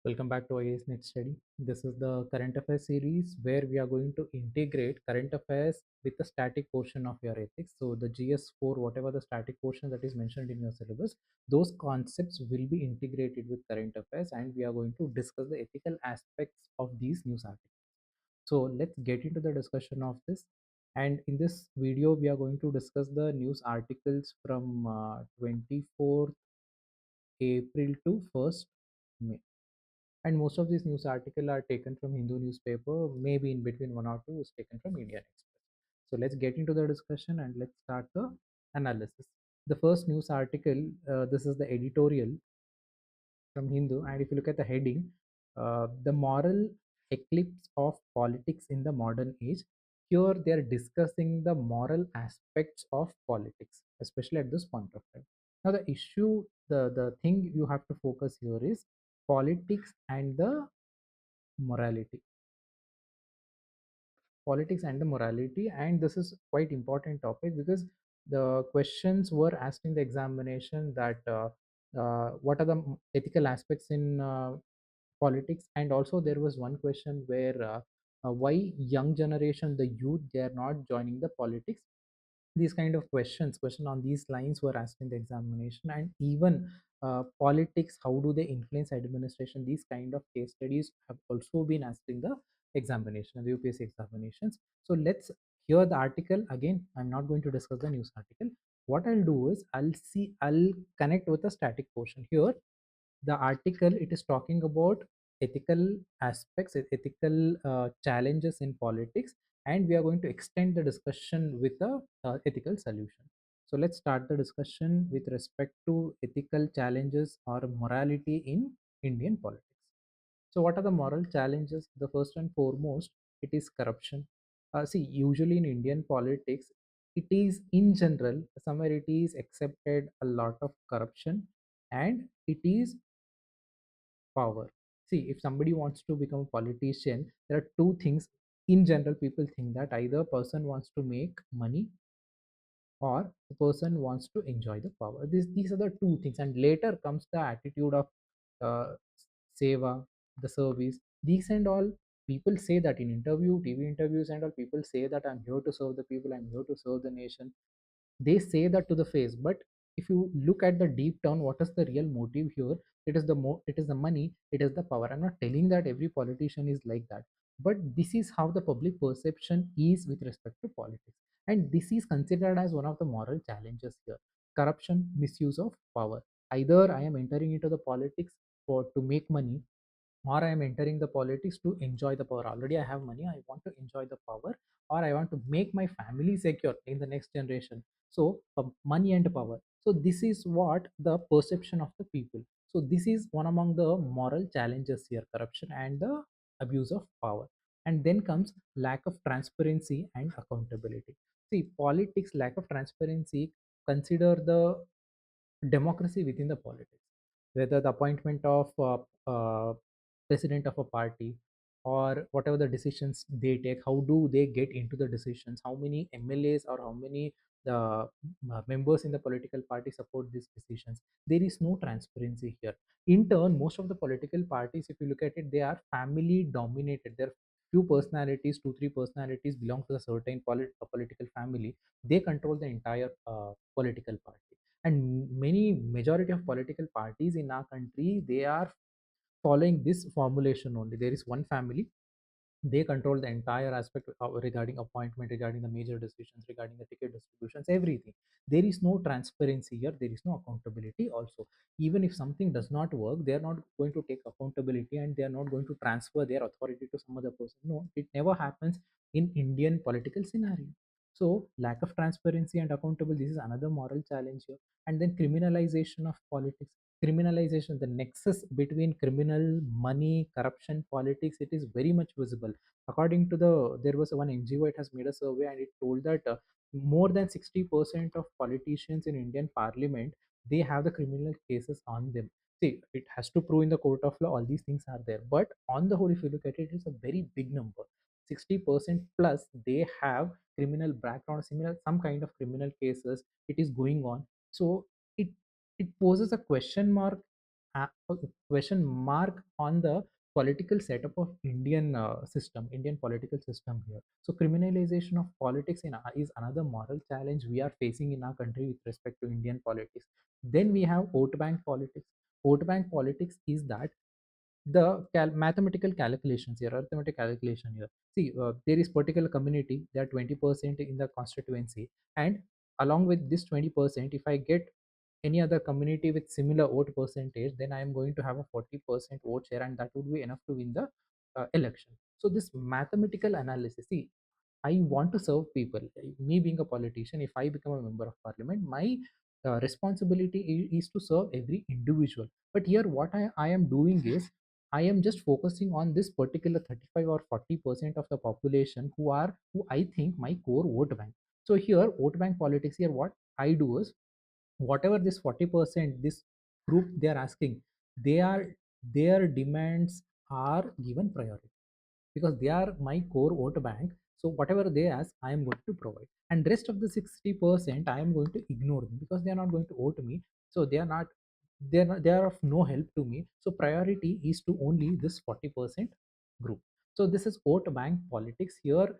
Welcome back to IAS Net Study. This is the current affairs series where we are going to integrate current affairs with the static portion of your ethics. So the GS4, whatever the static portion that is mentioned in your syllabus, those concepts will be integrated with current affairs, and we are going to discuss the ethical aspects of these news articles. So let's get into the discussion of this. And in this video, we are going to discuss the news articles from 24th April to 1st May, and most of these news articles are taken from Hindu newspaper, maybe in between one or two is taken from Indian Express. So let's get into the discussion and let's start the analysis. The first news article, this is the editorial from Hindu, and if you look at the heading, the moral eclipse of politics in the modern age. Here they are discussing the moral aspects of politics, especially at this point of time. Now the issue, the thing you have to focus here is politics and the morality. Politics and the morality, and this is quite important topic because the questions were asked in the examination that what are the ethical aspects in politics, and also there was one question where why young generation, the youth, they are not joining the politics. These kind of question on these lines were asked in the examination, and even politics, how do they influence administration, these kind of case studies have also been asked in the examination, the UPSC examinations. So let's hear the article again. I'm not going to discuss the news article. What I'll do is I'll connect with the static portion here. The article, it is talking about ethical aspects, ethical challenges in politics, and we are going to extend the discussion with a ethical solution. So let's start the discussion with respect to ethical challenges or morality in Indian politics. So what are the moral challenges? The first and foremost, it is corruption. See, usually in Indian politics, it is in general, somewhere it is accepted a lot of corruption, and it is power. See, if somebody wants to become a politician, there are two things. In general, people think that either a person wants to make money or the person wants to enjoy the power. These are the two things, and later comes the attitude of uh, seva, the service. These and all, people say that in interview, TV interviews, and all, people say that I'm here to serve the people, I'm here to serve the nation. They say that to the face, but if you look at the deep down, what is the real motive here? It is the money, it is the power. I'm not telling that every politician is like that, but this is how the public perception is with respect to politics, and this is considered as one of the moral challenges here. Corruption, misuse of power. Either I am entering into the politics for to make money, or I am entering the politics to enjoy the power. Already I have money, I want to enjoy the power, or I want to make my family secure in the next generation. So money and power. So this is what the perception of the people. So this is one among the moral challenges here, corruption and the abuse of power. And then comes lack of transparency and accountability. See, politics, lack of transparency. Consider the democracy within the politics, whether the appointment of president of a party, or whatever the decisions they take, how do they get into the decisions, how many MLAs or how many members in the political party support these decisions. There is no transparency here. In turn, most of the political parties, if you look at it, they are family dominated. There are few personalities, two three personalities belong to a certain political family. They control the entire political party, and many majority of political parties in our country, they are following this formulation only. There is one family, they control the entire aspect regarding appointment, regarding the major decisions, regarding the ticket distributions, everything. There is no transparency here, there is no accountability also. Even if something does not work, they are not going to take accountability, and they are not going to transfer their authority to some other person. No, it never happens in Indian political scenario. So lack of transparency and accountability, this is another moral challenge here. And then criminalization of politics. Criminalization, the nexus between criminal, money, corruption, politics, it is very much visible. According to there was one NGO, it has made a survey, and it told that more than 60% of politicians in Indian parliament, they have the criminal cases on them. See, it has to prove in the court of law, all these things are there, but on the whole, if you look at it, it's a very big number. 60% plus, they have criminal background, similar, some kind of criminal cases, it is going on. So it it poses a question mark a question mark on the political setup of Indian system, Indian political system here. So criminalization of politics is another moral challenge we are facing in our country with respect to Indian politics. Then we have vote bank politics. Vote bank politics is that the mathematical calculations here, arithmetic calculation here. See, there is particular community, there are 20% in the constituency, and along with this 20%, if I get any other community with similar vote percentage, then I am going to have a 40% vote share, and that would be enough to win the election. So this mathematical analysis, see, I want to serve people. Me being a politician, if I become a member of parliament, my responsibility is to serve every individual. But here, what I am doing is I am just focusing on this particular 35 or 40% of the population who I think my core vote bank. So here, vote bank politics here, what I do is whatever this 40%, this group they are asking, they are their demands are given priority because they are my core vote bank. So whatever they ask, I am going to provide, and rest of the 60% I am going to ignore them because they are not going to vote me. So they are of no help to me. So priority is to only this 40% group. So this is vote bank politics here.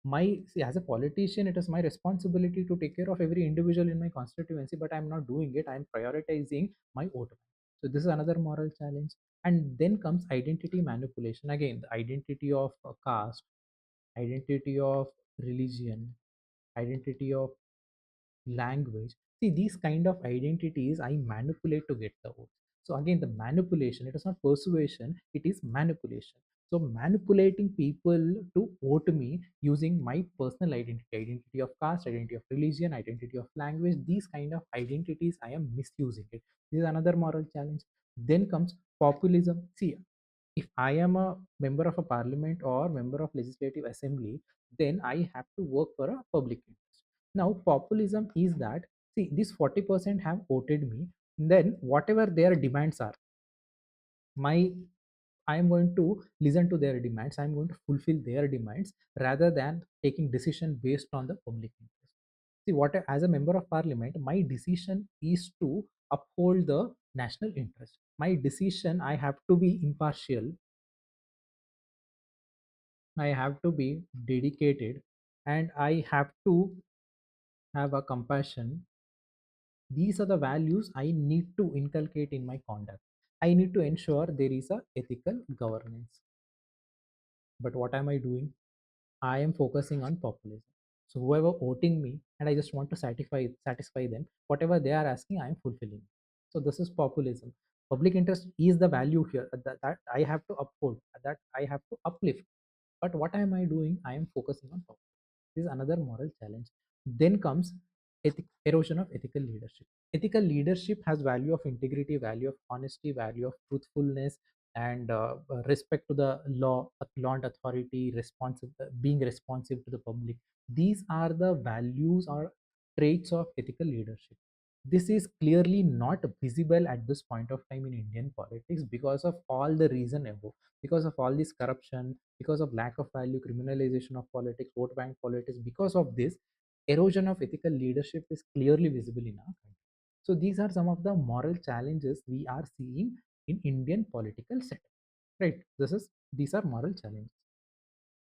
My See, as a politician, it is my responsibility to take care of every individual in my constituency, but I'm not doing it. I'm prioritizing my vote bank. So this is another moral challenge. And then comes identity manipulation, again the identity of caste, identity of religion, identity of language. See, these kind of identities I manipulate to get the vote. So again, the manipulation, it is not persuasion, it is manipulation. So manipulating people to vote me using my personal identity, identity of caste, identity of religion, identity of language, these kind of identities I am misusing it. This is another moral challenge. Then comes populism. See, if I am a member of a parliament or member of legislative assembly, then I have to work for a public interest. Now, populism is that, see, these 40% have voted me, then whatever their demands are, my I am going to listen to their demands. I am going to fulfill their demands rather than taking decision based on the public interest. See, as a member of parliament, my decision is to uphold the national interest. My decision, I have to be impartial, I have to be dedicated, and I have to have a compassion. These are the values I need to inculcate in my conduct. I need to ensure there is a ethical governance. But what am I doing? I am focusing on populism. So whoever voting me, and I just want to satisfy them, whatever they are asking, I am fulfilling. So this is populism. Public interest is the value here that I have to uphold, that I have to uplift. But what am I doing? I am focusing on populism. This is another moral challenge. Then comes erosion of ethical leadership. Ethical leadership has value of integrity, value of honesty, value of truthfulness, and respect to the law and authority, being responsive to the public. These are the values or traits of ethical leadership. This is clearly not visible at this point of time in Indian politics because of all the reason above, because of all this corruption, because of lack of value, criminalization of politics, vote bank politics. Because of this, erosion of ethical leadership is clearly visible in our country. So these are some of the moral challenges we are seeing in Indian political setup. Right? These are moral challenges.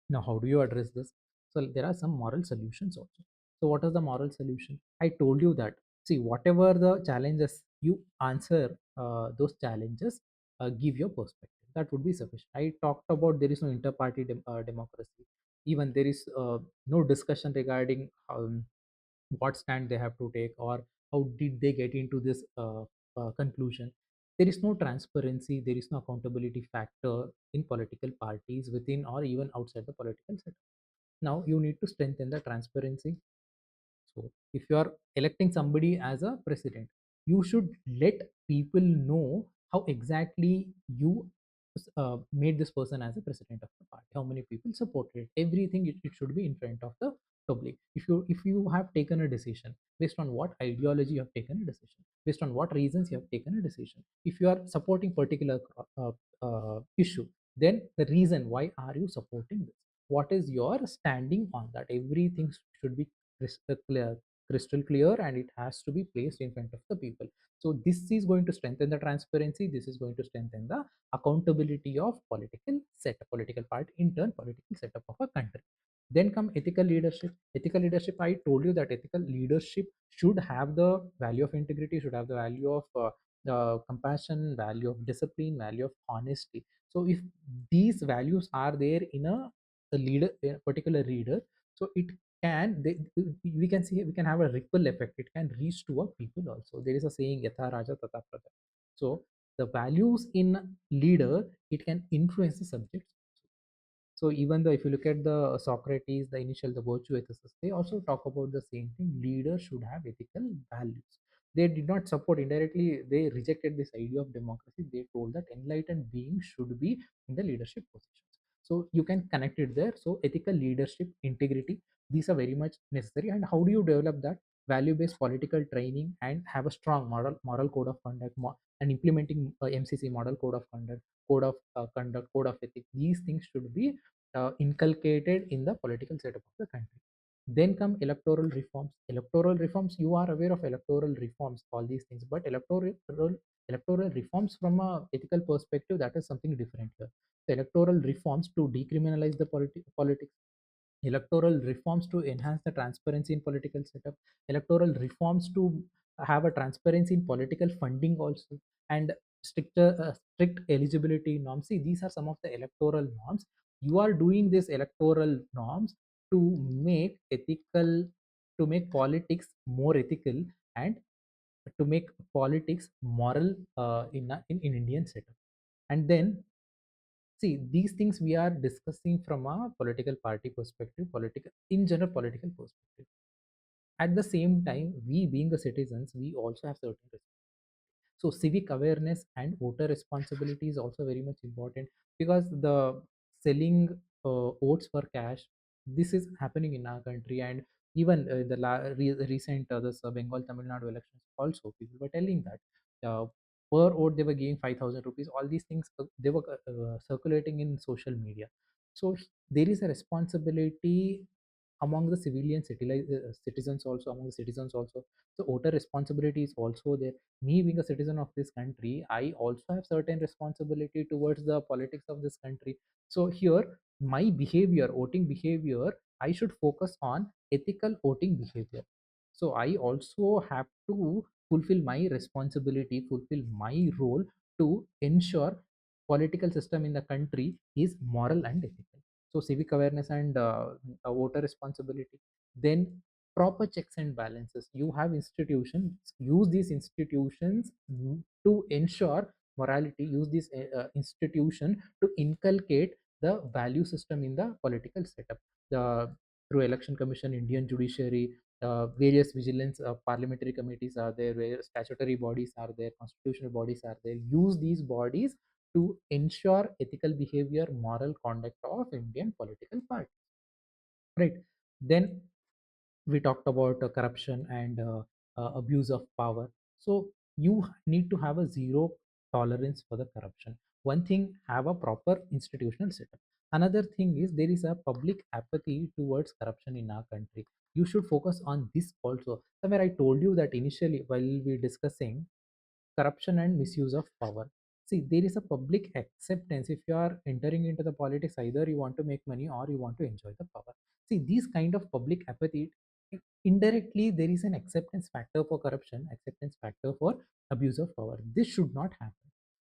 Now, how do you address this? So there are some moral solutions also. So what is the moral solution? I told you that, see, whatever the challenges you answer, those challenges, give your perspective. That would be sufficient. I talked about there is no inter-party democracy. Even there is no discussion regarding what stand they have to take, or how did they get into this conclusion. There is no transparency, there is no accountability factor in political parties within or even outside the political setup. Now you need to strengthen the transparency. So if you are electing somebody as a president, you should let people know how exactly you made this person as a president of the party, how many people supported it. Everything, it should be in front of the public. If you have taken a decision, based on what ideology you have taken a decision, based on what reasons you have taken a decision, if you are supporting particular issue, then the reason why are you supporting this, what is your standing on that, everything should be clear. crystal clear, and it has to be placed in front of the people. So this is going to strengthen the transparency, this is going to strengthen the accountability of political setup, political part, in turn political setup of a country. Then come ethical leadership. Ethical leadership, I told you that ethical leadership should have the value of integrity, should have the value of compassion, value of discipline, value of honesty. So if these values are there in a leader, a particular leader, so it can they, we can see, we can have a ripple effect, it can reach to a people also. There is a saying, yatha raja tata praja. So the values in leader, it can influence the subjects. So even though if you look at the Socrates, the initial, the virtue ethicists, they also talk about the same thing. Leaders should have ethical values. They did not support, indirectly, they rejected this idea of democracy. They told that enlightened beings should be in the leadership positions. So you can connect it there. So ethical leadership, integrity, these are very much necessary. And how do you develop that? Value-based political training, and have a strong moral code of conduct, and implementing MCC, model code of conduct, code of conduct, code of ethics. These things should be inculcated in the political setup of the country. Then come electoral reforms. Electoral reforms, you are aware of electoral reforms, all these things, but electoral reforms from a ethical perspective, that is something different here. The electoral reforms to decriminalize the politics, electoral reforms to enhance the transparency in political setup, electoral reforms to have a transparency in political funding also, and strict eligibility norms. See, these are some of the electoral norms. You are doing this electoral norms to make ethical, to make politics more ethical, and to make politics moral in Indian setup. And then, see, these things we are discussing from a political party perspective, political, in general, political perspective. At the same time, we being the citizens, we also have certain so civic awareness and voter responsibility is also very much important, because the selling votes for cash, this is happening in our country. And even recent this Bengal Tamil Nadu elections also, people were telling that per vote they were giving 5,000 rupees. All these things they were circulating in social media. So there is a responsibility among the citizens also, among the citizens also. So voter responsibility is also there. Me being a citizen of this country, I also have certain responsibility towards the politics of this country. So here, my behavior, voting behavior, I should focus on ethical voting behavior. So I also have to fulfill my responsibility, fulfill my role, to ensure political system in the country is moral and ethical. So civic awareness and voter responsibility. Then proper checks and balances. You have institutions, use these institutions to ensure morality, use this institution to inculcate the value system in the political setup. The through election commission, Indian judiciary, various vigilance parliamentary committees are there, where statutory bodies are there, constitutional bodies are there. Use these bodies to ensure ethical behavior, moral conduct of Indian political party. Right. Then we talked about corruption and abuse of power. So you need to have a zero tolerance for the corruption. One thing, have a proper institutional setup. Another thing is, there is a public apathy towards corruption in our country. You should focus on this also. Somewhere I told you that initially while we discussing corruption and misuse of power. See, there is a public acceptance. If you are entering into the politics, either you want to make money or you want to enjoy the power. See, these kind of public apathy, indirectly there is an acceptance factor for corruption, acceptance factor for abuse of power. This should not happen.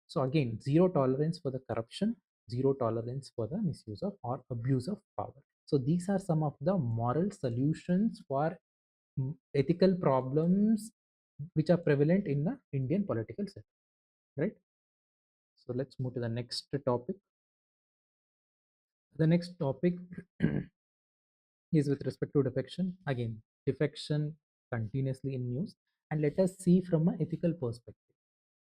So again, zero tolerance for the corruption, zero tolerance for the misuse of or abuse of power. So these are some of the moral solutions for ethical problems which are prevalent in the Indian political system, right? So let's move to the next topic. The next topic is with respect to defection. Again, defection continuously in news, and let us see from an ethical perspective.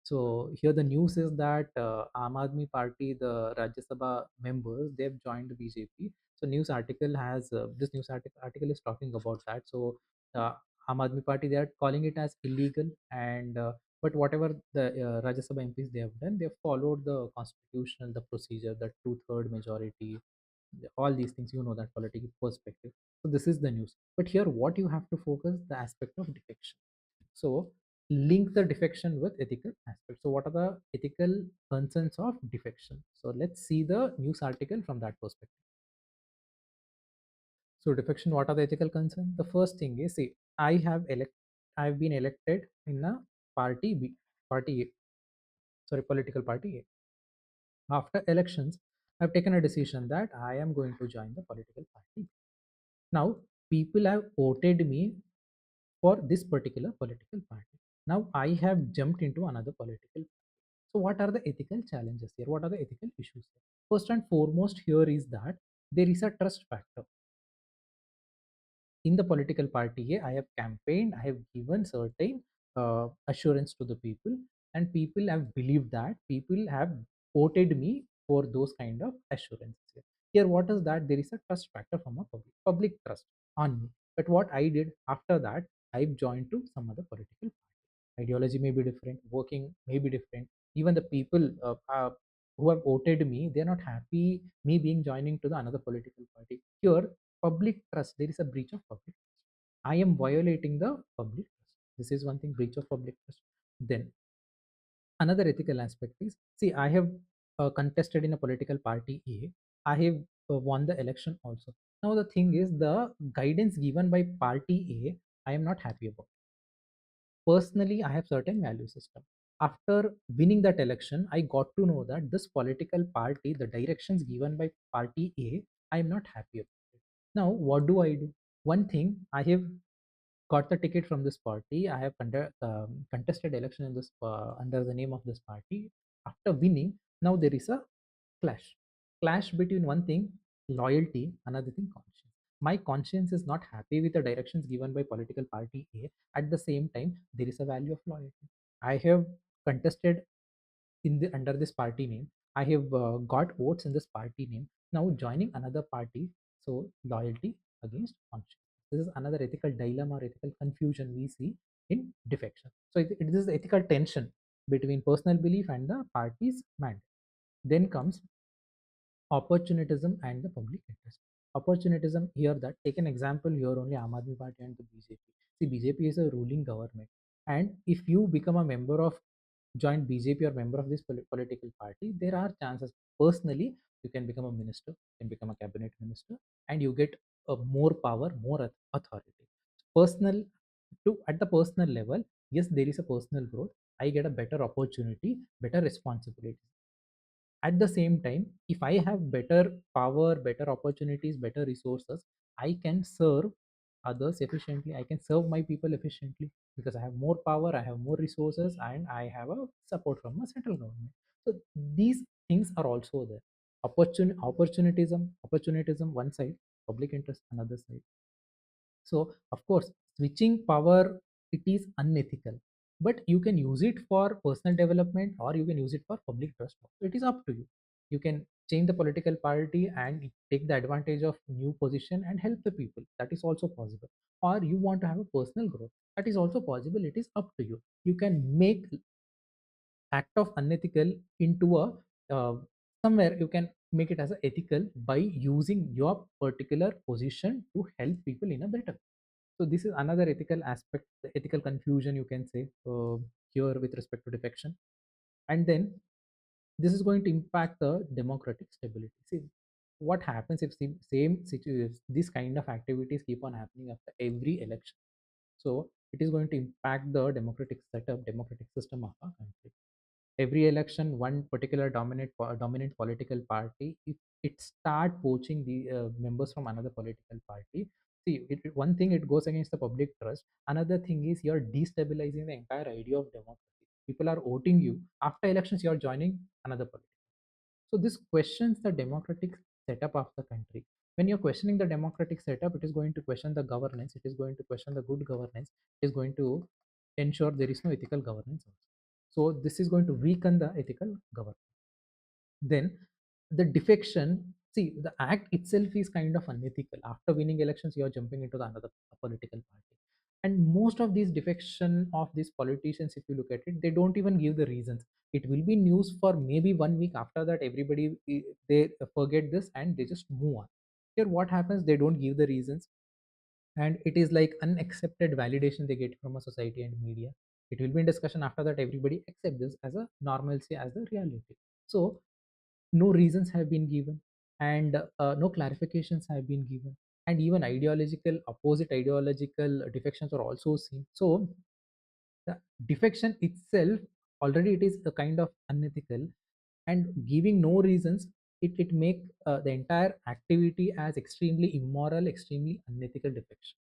So here the news is that Aam Aadmi Party, the Rajya Sabha members, they've joined the BJP. So news article has this news article is talking about that. So uh, Aam Aadmi Party, they are calling it as illegal, and but whatever the Rajya Sabha MPs they have done, they have followed the constitutional, the procedure, the two-third majority, all these things, you know, that political perspective. So this is the news, but here what you have to focus, the aspect of defection. So link the defection with ethical aspects. So what are the ethical concerns of defection? So let's see the news article from that perspective. So defection, what are the ethical concerns? The first thing is, see, I've been elected in a party B, party A, sorry, political party A. After elections, I've taken a decision that I am going to join the political party B. Now, people have voted me for this particular political party. Now, I have jumped into another political party. So, what are the ethical challenges here? What are the ethical issues here? First and foremost, here is that there is a trust factor in the political party A. I have campaigned, I have given certain assurance to the people, and people have believed that, people have voted me for those kind of assurances. Here, what is that? There is a trust factor from a public trust on me. But what I did after that, I've joined to some other political party. Ideology may be different, working may be different. Even the people who have voted me, they're not happy me being joining to the another political party. Here, public trust, there is a breach of public trust. I am violating the public trust. This is one thing, breach of public trust. Then another ethical aspect is, see, I have contested in a political party A. I have won the election also. Now the thing is, the guidance given by party A, I am not happy about. Personally, I have certain value system. After winning that election, I got to know that this political party, the directions given by party A, I am not happy about it. Now what do I do? One thing, I have got the ticket from this party, I have contested election in this under the name of this party. After winning, now there is a clash between, one thing, loyalty, another thing, conscience. My conscience is not happy with the directions given by political party A. At the same time, there is a value of loyalty. I have contested in the under this party name. I have got votes in this party name. Now joining another party, so loyalty against conscience. This is another ethical dilemma or ethical confusion we see in defection. So it is ethical tension between personal belief and the party's mandate. Then comes opportunism and the public interest. Opportunism here, that take an example here only, Aam Aadmi Party and the BJP. See, BJP is a ruling government, and if you become a member of, join BJP or member of this political party, there are chances. Personally, you can become a minister, you can become a cabinet minister, and you get more power, more authority. Personal, to at the personal level, yes, there is a personal growth. I get a better opportunity, better responsibility. At the same time, if I have better power, better opportunities, better resources, I can serve others efficiently, I can serve my people efficiently, because I have more power, I have more resources, and I have a support from a central government. So these things are also there. Opportunism one side, public interest another side. So, of course, switching power, it is unethical, but you can use it for personal development or you can use it for public trust. It is up to you. You can change the political party and take the advantage of new position and help the people. That is also possible. Or you want to have a personal growth. That is also possible. It is up to you. You can make act of unethical into a somewhere you can make it as a ethical by using your particular position to help people in a better. So this is another ethical aspect, the ethical confusion you can say here with respect to defection. And then this is going to impact the democratic stability. See, what happens if same situation, this kind of activities keep on happening after every election? So it is going to impact the democratic setup, democratic system of our country. Every election, one particular dominant political party, if it start poaching the members from another political party, see, one thing, it goes against the public trust. Another thing is, you're destabilizing the entire idea of democracy. People are voting you, after elections you're joining another party. So this questions the democratic setup of the country. When you're questioning the democratic setup, it is going to question the governance, it is going to question the good governance, it is going to ensure there is no ethical governance also. So this is going to weaken the ethical governance. Then the defection, see, the act itself is kind of unethical. After winning elections, you are jumping into the another political party. And most of these defection of these politicians, if you look at it, they don't even give the reasons. It will be news for maybe 1 week. After that, everybody they forget this and they just move on. Here what happens, they don't give the reasons, and it is like unaccepted validation they get from a society and media. It will be in discussion. After that, everybody accept this as a normalcy, as the reality. So no reasons have been given, and no clarifications have been given, and even ideological opposite ideological defections are also seen. So the defection itself, already it is a kind of unethical, and giving no reasons, it make the entire activity as extremely immoral, extremely unethical defection.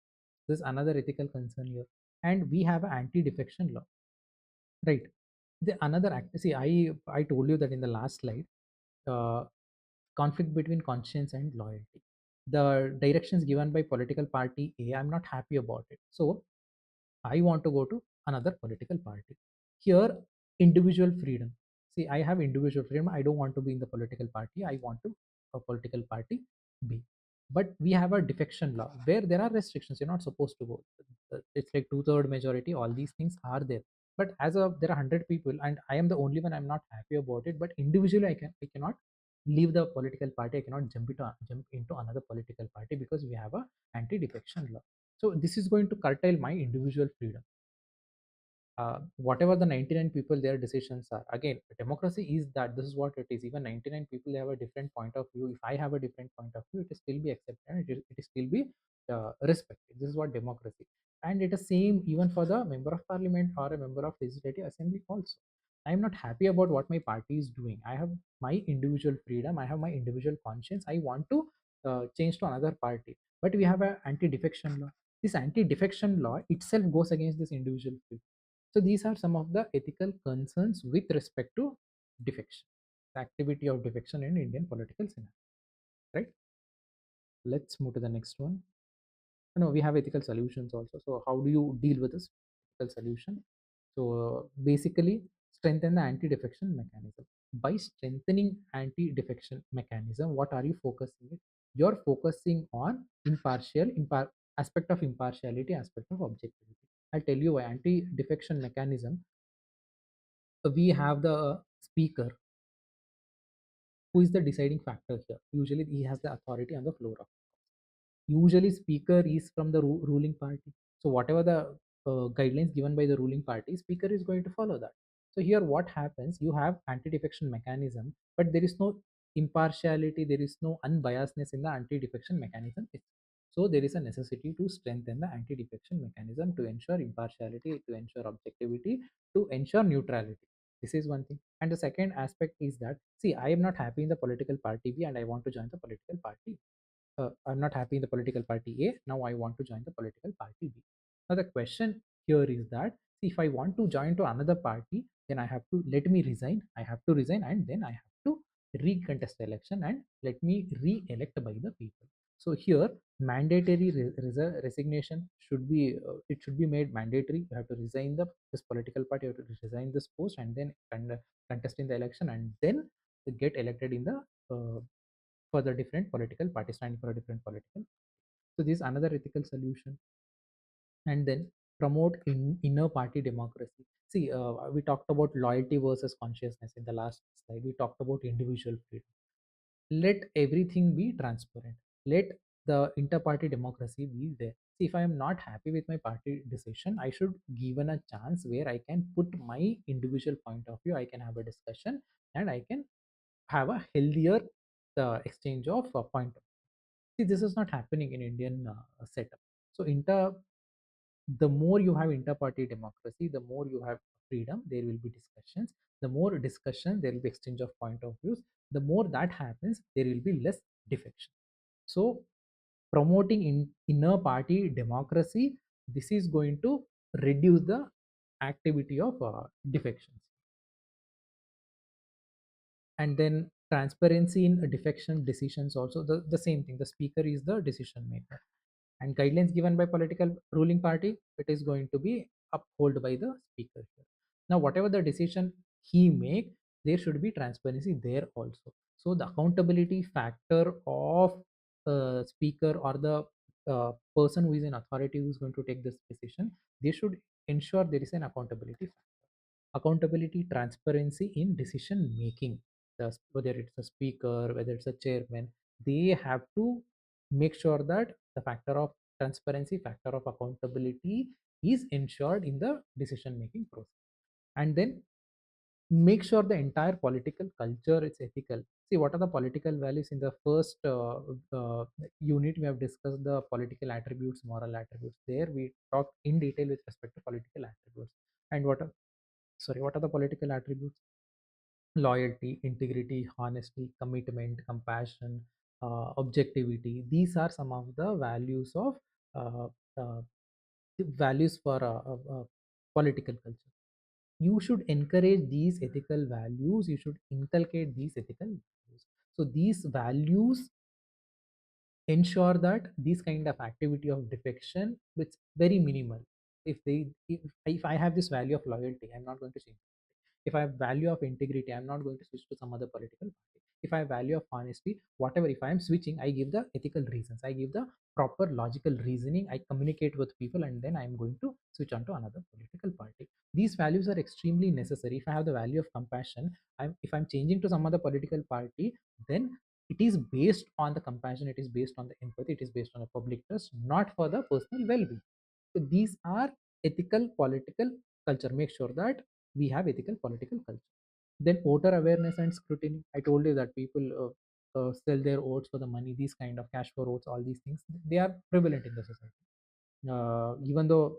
This is another ethical concern here. And we have an anti-defection law, right? The another act, see, I told you that in the last slide, uh, conflict between conscience and loyalty. The directions given by political party A, I'm not happy about it, so I want to go to another political party. Here, individual freedom. See, I have individual freedom. I don't want to be in the political party. I want to a political party B. But we have a defection law where there are restrictions. You're not supposed to go. It's like two-third majority. All these things are there. But as of there are 100 people, and I am the only one. I'm not happy about it. But individually, I cannot leave the political party. I cannot jump into another political party because we have a anti-defection law. So this is going to curtail my individual freedom. Whatever the 99 people, their decisions are, again, democracy is that this is what it is. Even 99 people, they have a different point of view. If I have a different point of view, it will still be accepted, and it will still be respected. This is what democracy. And it is same even for the member of parliament or a member of legislative assembly also. I am not happy about what my party is doing. I have my individual freedom, I have my individual conscience. I want to change to another party, but we have an anti-defection law. This anti-defection law itself goes against this individual freedom. So these are some of the ethical concerns with respect to defection, the activity of defection in Indian political scenario. Right? Let's move to the next one. No, we have ethical solutions also. So how do you deal with this ethical solution? So basically, strengthen the anti-defection mechanism. By strengthening anti-defection mechanism, what are you focusing it? You're focusing on aspect of impartiality, aspect of objectivity. I'll tell you why. Anti-defection mechanism, we have the speaker who is the deciding factor here. Usually he has the authority on the floor of. Usually speaker is from the ruling party. So whatever the guidelines given by the ruling party, speaker is going to follow that. So here what happens, you have anti-defection mechanism, but there is no impartiality, there is no unbiasedness in the anti-defection mechanism. So there is a necessity to strengthen the anti-defection mechanism to ensure impartiality, to ensure objectivity, to ensure neutrality. This is one thing. And the second aspect is that, see, I am not happy in the political party B and I want to join the political party. I'm not happy in the political party A. Now I want to join the political party B. Now the question here is that, see, if I want to join to another party, then I have to let me resign. I have to resign, and then I have to recontest the election and let me re-elect by the people. So here, mandatory resignation should be it should be made mandatory. You have to resign this political party. You have to resign this post, and then contest in the election, and then get elected in the for the different political parties, standing for a different political. So this is another ethical solution. And then promote inner party democracy. See, we talked about loyalty versus consciousness in the last slide. We talked about individual freedom. Let everything be transparent. Let the inter-party democracy be there. See, if I am not happy with my party decision, I should given a chance where I can put my individual point of view. I can have a discussion, and I can have a healthier exchange of point of. See, this is not happening in Indian setup. So the more you have inter-party democracy, the more you have freedom. There will be discussions. The more discussion, there will be exchange of point of views. The more that happens, there will be less defection. So promoting inner party democracy, this is going to reduce the activity of defections. And then transparency in defection decisions also, the same thing. The speaker is the decision maker, and guidelines given by political ruling party, it is going to be upheld by the speaker here. Now whatever the decision he make, there should be transparency there also. So the accountability factor of speaker or the person who is in authority who is going to take this decision, they should ensure there is an accountability factor. Accountability, transparency in decision making. Whether it's a speaker, whether it's a chairman, they have to make sure that the factor of transparency, factor of accountability is ensured in the decision making process. And then make sure the entire political culture is ethical. See, what are the political values? In the first unit, we have discussed the political attributes, moral attributes. There we talked in detail with respect to political attributes. And what are the political attributes? Loyalty, integrity, honesty, commitment, compassion, objectivity. These are some of the values of uh, uh, values for political culture. You should encourage these ethical values, you should inculcate these ethical values. So these values ensure that this kind of activity of defection, which very minimal. If I have this value of loyalty, I'm not going to change. If I have value of integrity, I'm not going to switch to some other political party. If I have value of honesty, whatever, if I am switching, I give the ethical reasons, I give the proper logical reasoning, I communicate with people, and then I'm going to switch on to another political party. These values are extremely necessary. If I have the value of compassion, if I'm changing to some other political party, then it is based on the compassion, it is based on the empathy, it is based on the public trust, not for the personal well-being. So these are ethical political culture. Make sure that we have ethical political culture. Then voter awareness and scrutiny. I told you that people sell their votes for the money. These kind of cash for votes, all these things, they are prevalent in the society. Even though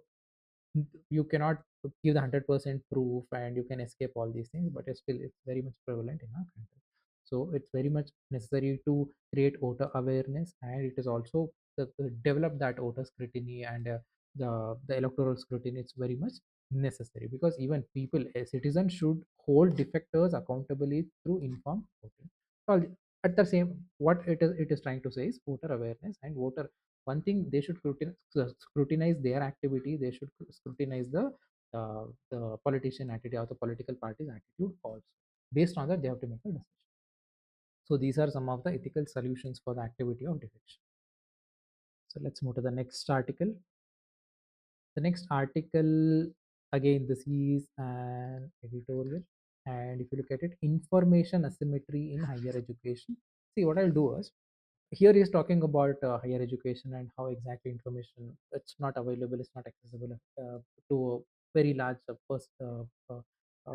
you cannot give the 100% proof and you can escape all these things, but still it's very much prevalent in our country. So it's very much necessary to create voter awareness, and it is also develop that voter scrutiny and the electoral scrutiny. It's very much necessary, because even people, a citizen, should hold defectors accountably through informed voting. Well, at the same, what it is trying to say is voter awareness and voter. One thing, they should scrutinize their activity, they should scrutinize the politician attitude or the political party's attitude also. Based on that, they have to make a decision. So these are some of the ethical solutions for the activity of defection. So let's move to the next article. The next article, again, this is an editorial, and if you look at it, information asymmetry in higher education. See, what I'll do is, here he is talking about higher education and how exactly information, it's not available, it's not accessible to a very large uh,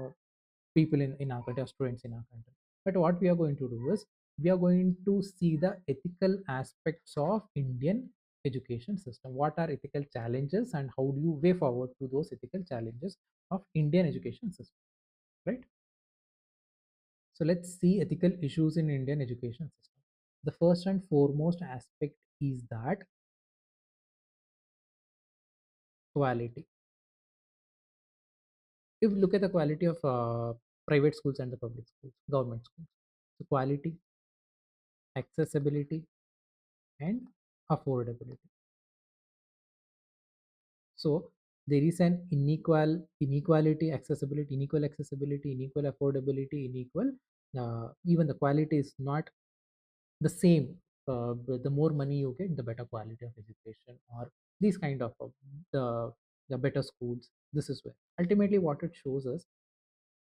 people in our country, or students in our country. But what we are going to do is, we are going to see the ethical aspects of Indian education system. What are ethical challenges and how do you way forward to those ethical challenges of Indian education system, right? So let's see ethical issues in Indian education system. The first and foremost aspect is that quality. If you look at the quality of private schools and the public schools, government schools, so quality, accessibility, and affordability. So there is an inequality, accessibility, unequal affordability, unequal. Even the quality is not the same. But the more money you get, the better quality of education, or these kind of the the better schools. This is where ultimately what it shows us.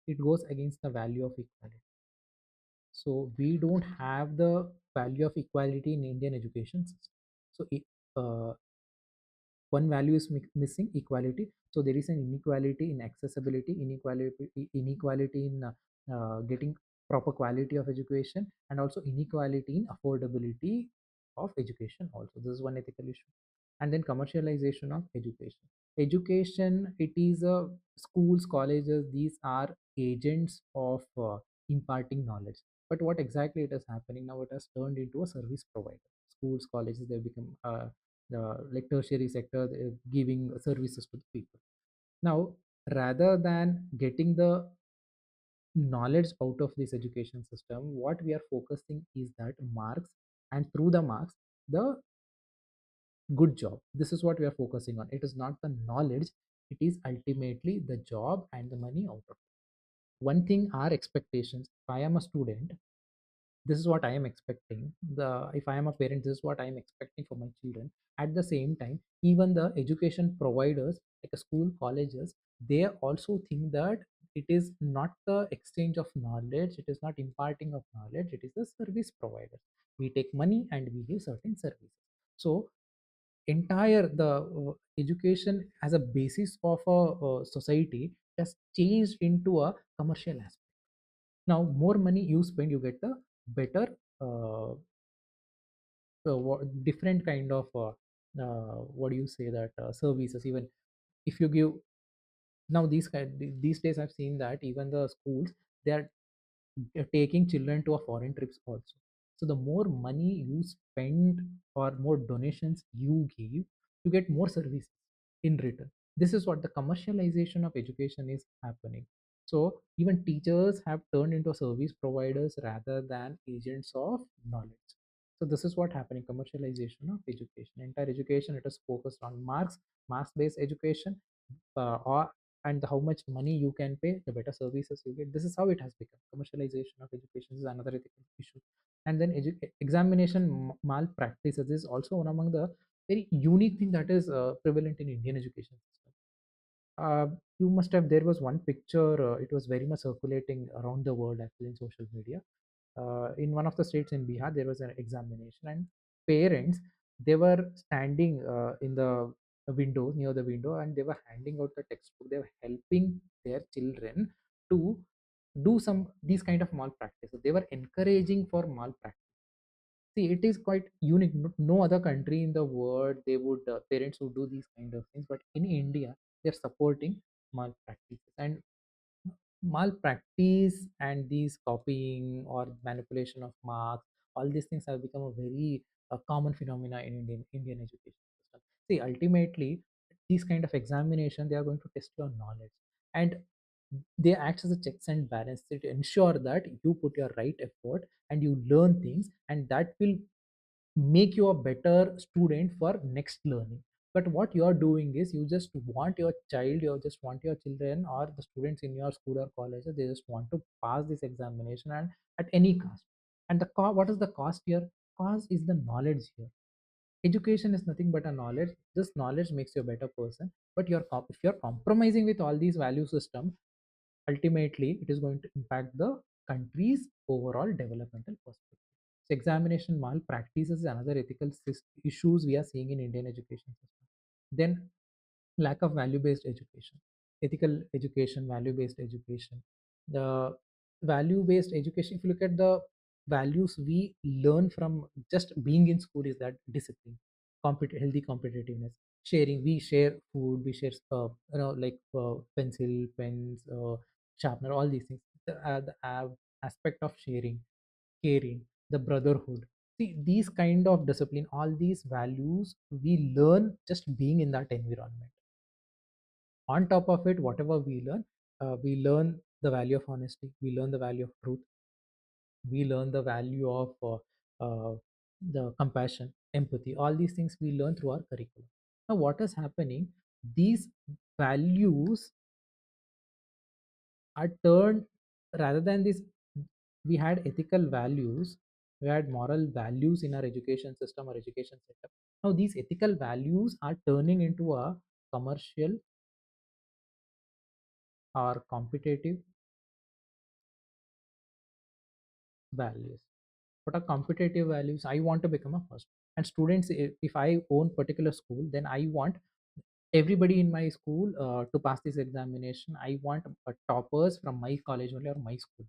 It goes against the value of equality. So we don't have the value of equality in Indian education system. So uh, one value is missing, equality. So there is an inequality in accessibility, inequality in getting proper quality of education, and also inequality in affordability of education also. This is one ethical issue. And then commercialization of education, it is schools, colleges, these are agents of imparting knowledge. But what exactly it is happening now, it has turned into a service provider. Schools, colleges, they become like tertiary sector, giving services to the people. Now, rather than getting the knowledge out of this education system, what we are focusing is that marks, and through the marks, the good job. This is what we are focusing on. It is not the knowledge, it is ultimately the job and the money out of it. One thing, our expectations, if I am a student, this is what I am expecting. The If I am a parent, this is what I am expecting for my children. At the same time, even the education providers like a school, colleges, they also think that it is not the exchange of knowledge, it is not imparting of knowledge, it is the service provider. We take money and we give certain services. So entire the education as a basis of a, society has changed into a commercial aspect. Now more money you spend, you get the better uh, different kind of what do you say that services. Even if you give, now these days I've seen that even the schools, they are taking children to a foreign trips also. So the more money you spend or more donations you give, you get more services in return. This is what the commercialization of education is happening. So even teachers have turned into service providers rather than agents of knowledge. So this is what happening, commercialization of education. Entire education, it is focused on marks based education, or and how much money you can pay, the better services you get. This is how it has become. Commercialization of education is another ethical issue. And then examination malpractices is also one among the very unique thing that is prevalent in Indian education system. uh, you must have, there was one picture, it was very much circulating around the world actually in social media. In one of the states in Bihar, there was an examination, and parents, they were standing in the window, near the window, and they were handing out the textbook. They were helping their children to do some these kind of malpractices. They were encouraging for malpractice. See, it is quite unique. No other country in the world they would parents would do these kind of things, but in India, they're supporting malpractices. And malpractice and these copying or manipulation of marks, all these things have become a very common phenomena in Indian education system. See, ultimately, these kind of examination, they are going to test your knowledge, and they act as a checks and balances to ensure that you put your right effort and you learn things, and that will make you a better student for next learning. But what you are doing is, you just want your child, you just want your children or the students in your school or college, they just want to pass this examination and at any cost. And what is the cost here? Cost is the knowledge here. Education is nothing but a knowledge. This knowledge makes you a better person, but if you're compromising with all these value system, ultimately it is going to impact the country's overall developmental perspective. So examination malpractices is another ethical issues we are seeing in Indian education system. Then lack of value based education, ethical education, value based education. The value based education, if you look at the values we learn from just being in school, is that discipline, healthy competitiveness, sharing. We share food, we share like pencil, pens, sharpener, all these things. The aspect of sharing, caring, the brotherhood. See, these kind of discipline, all these values we learn just being in that environment. On top of it, whatever we learn the value of honesty, we learn the value of truth, we learn the value of the compassion, empathy. All these things we learn through our curriculum. Now what is happening, these values are turned, rather than this, we had ethical values, we had moral values in our education system or education setup. Now these ethical values are turning into a commercial or competitive values. What are competitive values? I want to become a first. And students, if I own particular school, then I want everybody in my school to pass this examination. I want toppers from my college only or my school.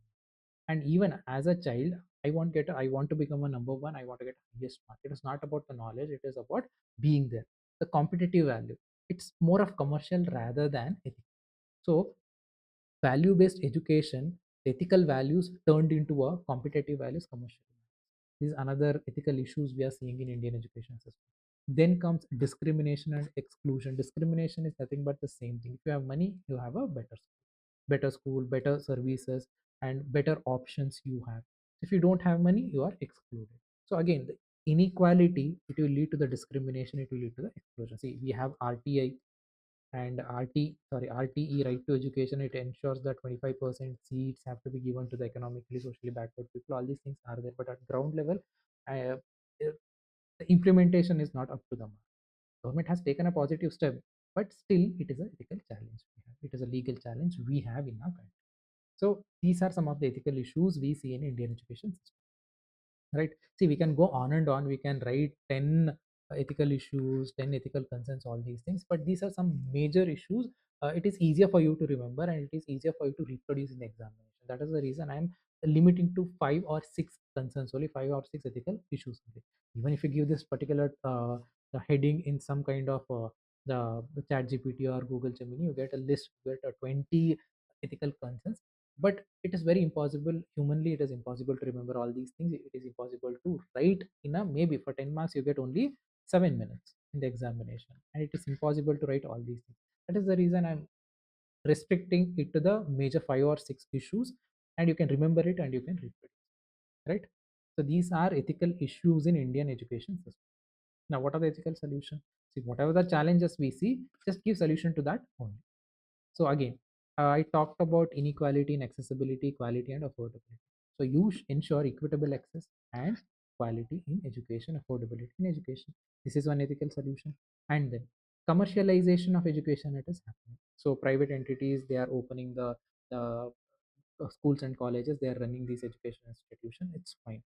And even as a child, I want to become a number one, I want to get highest mark. It is not about the knowledge, it is about being there. The competitive value, it's more of commercial rather than ethical. So value based education, ethical values turned into a competitive values, commercial. This is another ethical issues we are seeing in Indian education system. Then comes discrimination and exclusion. Discrimination is nothing but the same thing. If you have money, you have a better school, better services, and better options you have. If you don't have money, you are excluded. So again, the inequality, it will lead to the discrimination, it will lead to the exclusion. See, we have RTI, and RTE, right to education, it ensures that 25% seats have to be given to the economically socially backward people. All these things are there, but at ground level, uh, the implementation is not up to the mark. Government has taken a positive step, but still it is a ethical challenge we have. It is a legal challenge we have in our country. So these are some of the ethical issues we see in Indian education system, right? See, we can go on and on. We can write 10 ethical issues, 10 ethical concerns, all these things, but these are some major issues. It is easier for you to remember, and it is easier for you to reproduce in the examination. That is the reason I'm limiting to 5 or 6 concerns, only 5 or 6 ethical issues only. Even if you give this particular the heading in some kind of the chat gpt or google gemini, you get a list, you get a 20 ethical concerns. But it is very impossible, humanly it is impossible to remember all these things. It is impossible to write in a, maybe for 10 marks you get only 7 minutes in the examination, and it is impossible to write all these things. That is the reason I'm restricting it to the major 5 or 6 issues, and you can remember it and you can read it, right? So these are ethical issues in Indian education system. Now what are the ethical solution? See, whatever the challenges we see, just give solution to that only. So again, I talked about inequality in accessibility, quality, and affordability. So you ensure equitable access and quality in education, affordability in education. This is one ethical solution. And then commercialization of education, it is happening. So private entities, they are opening the schools and colleges. They are running these education institutions. It's fine,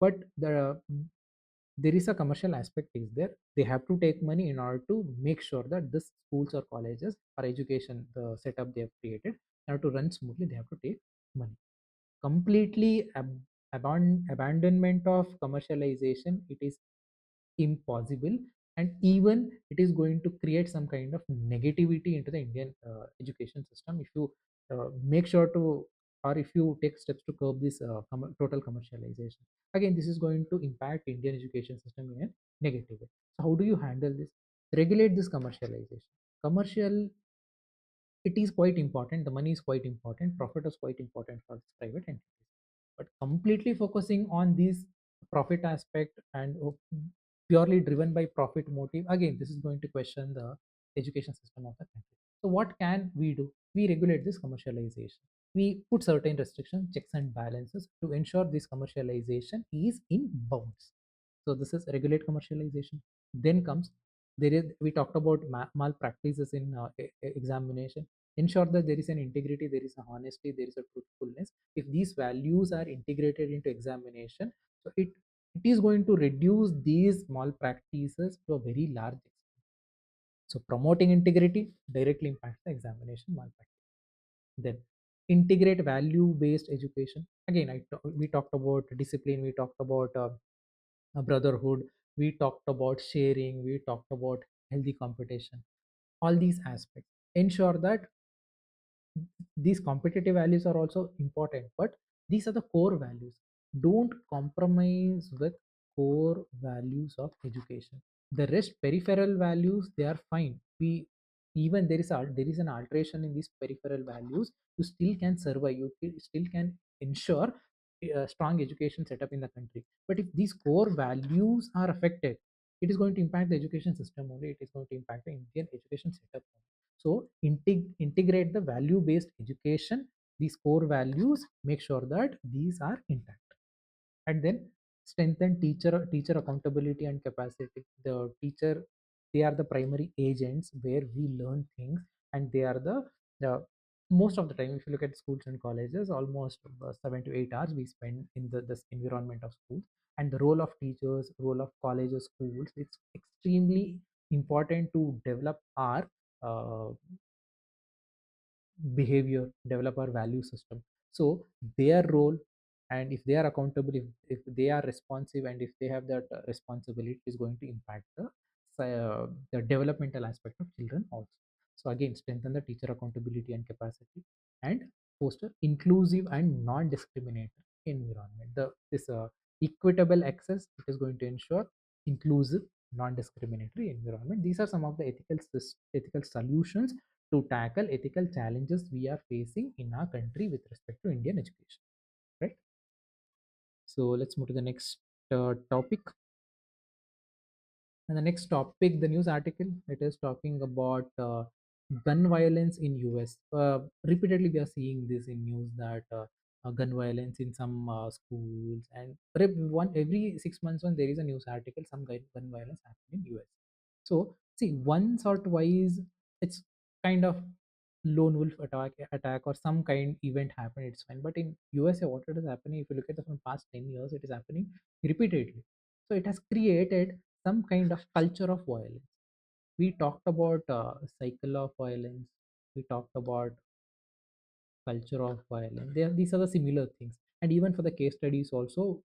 but there is a commercial aspect is there. They have to take money in order to make sure that this schools or colleges or education, the setup they have created, have to run smoothly. They have to take money. Completely abandonment of commercialization, it is impossible, and even it is going to create some kind of negativity into the Indian education system if you make sure to, or if you take steps to curb this total commercialization. Again, this is going to impact Indian education system in a negative way. So how do you handle this? Regulate this commercialization. Commercial, it is quite important, the money is quite important, profit is quite important for this private entities, but completely focusing on this profit aspect and purely driven by profit motive, again this is going to question the education system of the country. So what can we do? We regulate this commercialization. We put certain restrictions, checks and balances to ensure this commercialization is in bounds. So this is regulate commercialization. Then comes, there is, we talked about malpractices in examination. Ensure that there is an integrity, there is a honesty, there is a truthfulness. If these values are integrated into examination, so it is going to reduce these malpractices to a very large extent. So promoting integrity directly impacts the examination malpractice. Then integrate value based education. Again, we talked about discipline, we talked about brotherhood, we talked about sharing, we talked about healthy competition. All these aspects ensure that these competitive values are also important, but these are the core values. Don't compromise with core values of education. The rest peripheral values, they are fine. We, even there is an alteration in these peripheral values, you still can survive, you still can ensure a strong education setup in the country. But if these core values are affected, it is going to impact the education system only, it is going to impact the Indian education setup only. So integrate the value based education, these core values, make sure that these are intact. And then strengthen teacher accountability and capacity. The teacher, they are the primary agents where we learn things, and they are the most of the time, if you look at schools and colleges, almost 7 to 8 hours we spend in this environment of schools. And the role of teachers, role of colleges, schools, it's extremely important to develop our uh, behavior, develop our value system. So their role, and if they are accountable, if they are responsive, and if they have that responsibility, is going to impact the developmental aspect of children also. So again, strengthen the teacher accountability and capacity, and foster inclusive and non-discriminatory environment. The this equitable access, it is going to ensure inclusive, non-discriminatory environment. These are some of the ethical solutions to tackle ethical challenges we are facing in our country with respect to Indian education, right? So let's move to the next topic. And the next topic, the news article, it is talking about gun violence in US. Repeatedly, we are seeing this in news that gun violence in some schools, and every 6 months when there is a news article, some gun violence happening in US. So see, once or twice, it's kind of lone wolf attack or some kind event happen, it's fine. But in USA, what it is happening, if you look at the from past 10 years, it is happening repeatedly. So it has created some kind of culture of violence. We talked about cycle of violence. We talked about culture of violence. These are the similar things. And even for the case studies also,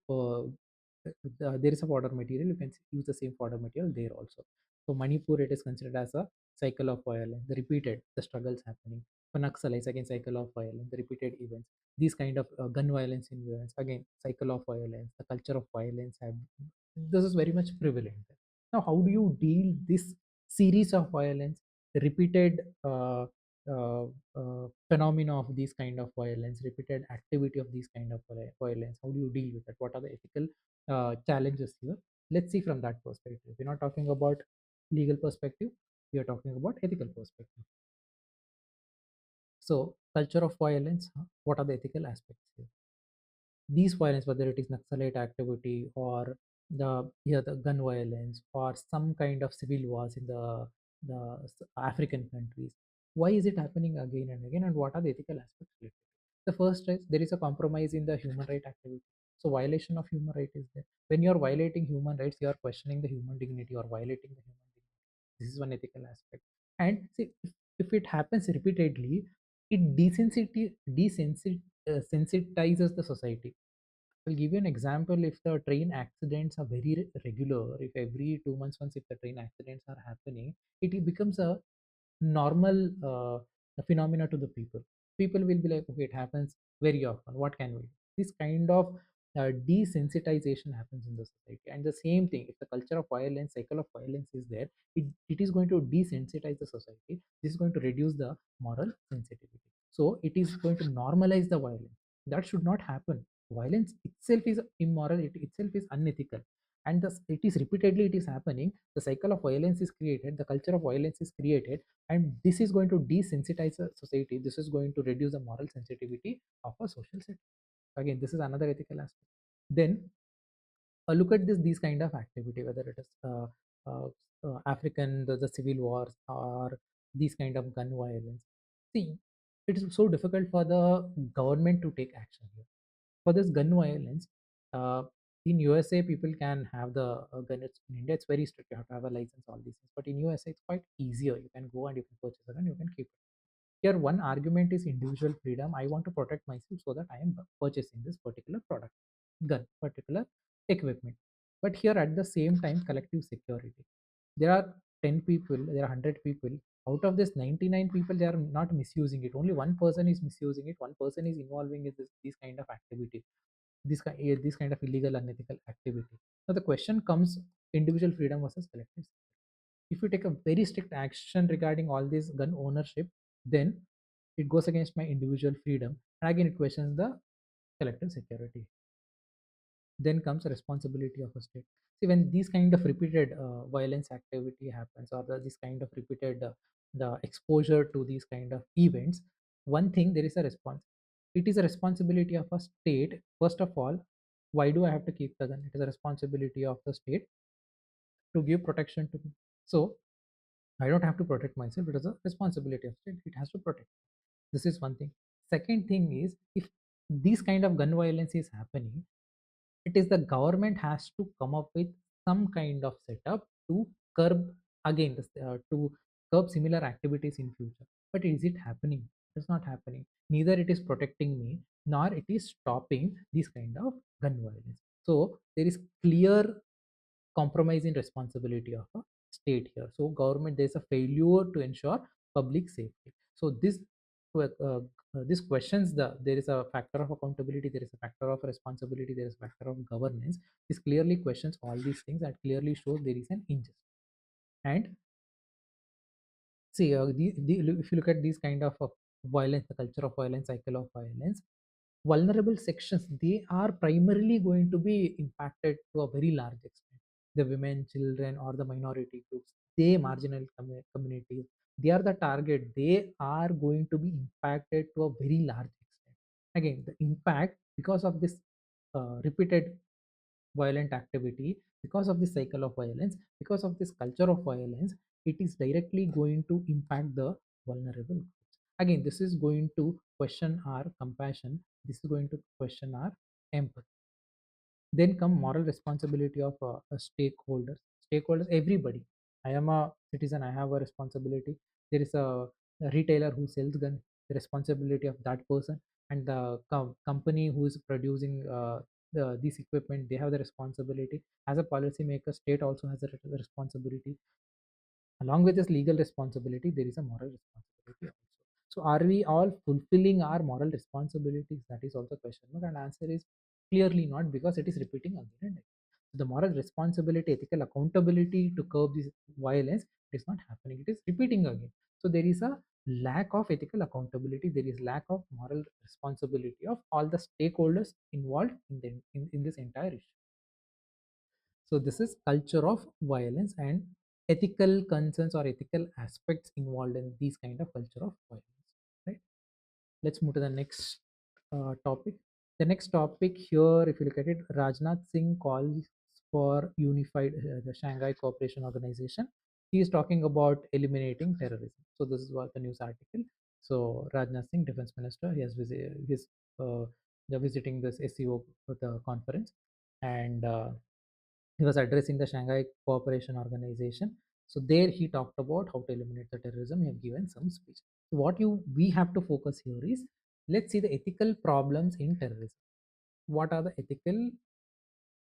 there is a fodder material. You can use the same fodder material there also. So Manipur, it is considered as a cycle of violence, the repeated, the struggles happening. For Naxalites, again, cycle of violence, the repeated events. These kind of gun violence in violence, again, cycle of violence, the culture of violence. This is very much prevalent. Now, how do you deal this series of violence, repeated uh, phenomena of these kind of violence, repeated activity of these kind of violence? How do you deal with that? What are the ethical challenges here? Let's see from that perspective. We're not talking about legal perspective, we are talking about ethical perspective. So culture of violence, what are the ethical aspects here? These violence, whether it is Naxalite activity or the gun violence or some kind of civil wars in the African countries, why is it happening again and again, and what are the ethical aspects related? The first is there is a compromise in the human right activity. So violation of human right is there. When you are violating human rights, you are questioning the human dignity or violating the human dignity. This is one ethical aspect. And see, if it happens repeatedly, it sensitizes the society. I'll give you an example. If the train accidents are very regular, if every 2 months once, if the train accidents are happening, it becomes a normal phenomena to the people. People will be like, okay, it happens very often. What can we do? This kind of desensitization happens in the society. And the same thing, if the culture of violence, cycle of violence is there, it is going to desensitize the society. This is going to reduce the moral sensitivity. So it is going to normalize the violence. That should not happen. Violence itself is immoral. It itself is unethical, and thus it is repeatedly it is happening. The cycle of violence is created. The culture of violence is created, and this is going to desensitize a society. This is going to reduce the moral sensitivity of a social setting. Again, this is another ethical aspect. Then look at these kind of activity, whether it is uh, African, the civil wars, or these kind of gun violence. See, it is so difficult for the government to take action here. For this gun violence, uh, in USA, people can have the gun. In India, it's very strict. You have to have a license, all these things. But in USA, it's quite easier. You can go and you can purchase a gun. You can keep it. Here, one argument is individual freedom. I want to protect myself, so that I am purchasing this particular product, gun, particular equipment. But here, at the same time, collective security. There are 10 people, there are 100 people. Out of this 99 people, they are not misusing it. Only one person is misusing it. One person is involving in this kind of activity, this kind of illegal, unethical activity. Now, the question comes: individual freedom versus collective. If you take a very strict action regarding all this gun ownership, then it goes against my individual freedom, and again it questions the collective security. Then comes the responsibility of a state. See, when these kind of repeated violence activity happens, or this kind of repeated the exposure to these kind of events, one thing, there is a response. It is a responsibility of a state. First of all, why do I have to keep the gun? It is a responsibility of the state to give protection to me. So I don't have to protect myself. It is a responsibility of state. It has to protect. This is one thing. Second thing is, if this kind of gun violence is happening, it is the government has to come up with some kind of setup to curb, again this, to curb similar activities in future. But is it happening? It is not happening. Neither it is protecting me, nor it is stopping this kind of gun violence. So there is clear compromising responsibility of a state here. So government, there's a failure to ensure public safety. So this questions there is a factor of accountability, there is a factor of responsibility, there is a factor of governance. This clearly questions all these things and clearly shows there is an injustice. And see, if you look at these kind of violence, the culture of violence, cycle of violence, vulnerable sections, they are primarily going to be impacted to a very large extent. the women, children, or the minority groups, they marginal communities, they are the target. They are going to be impacted to a very large extent. Again, the impact because of this repeated violent activity, because of this cycle of violence, because of this culture of violence, it is directly going to impact the vulnerable groups. Again, this is going to question our compassion, this is going to question our empathy. Then come moral responsibility of stakeholders, everybody. I am a citizen, I have a responsibility. There is a retailer who sells gun, the responsibility of that person. And the company who is producing this equipment, they have the responsibility. As a policy maker, state also has a responsibility. Along with this legal responsibility, there is a moral responsibility also. So are we all fulfilling our moral responsibilities? That is also question mark, and answer is clearly not, because it is repeating again and again. The moral responsibility, ethical accountability to curb this violence, it is not happening, it is repeating again. So there is a lack of ethical accountability, there is lack of moral responsibility of all the stakeholders involved in this entire issue. So this is culture of violence and ethical concerns or ethical aspects involved in these kind of culture of violence. Right. Let's move to the next topic. The next topic here, if you look at it, Rajnath Singh calls for unified the Shanghai Cooperation Organization. He is talking about eliminating terrorism. So this is what the news article. So Rajnath Singh, Defense Minister, he has uh, they're visiting this SEO for the conference, and he was addressing the Shanghai Cooperation Organization. So there he talked about how to eliminate the terrorism. He have given some speech. So what you we have to focus here is, let's see the ethical problems in terrorism. What are the ethical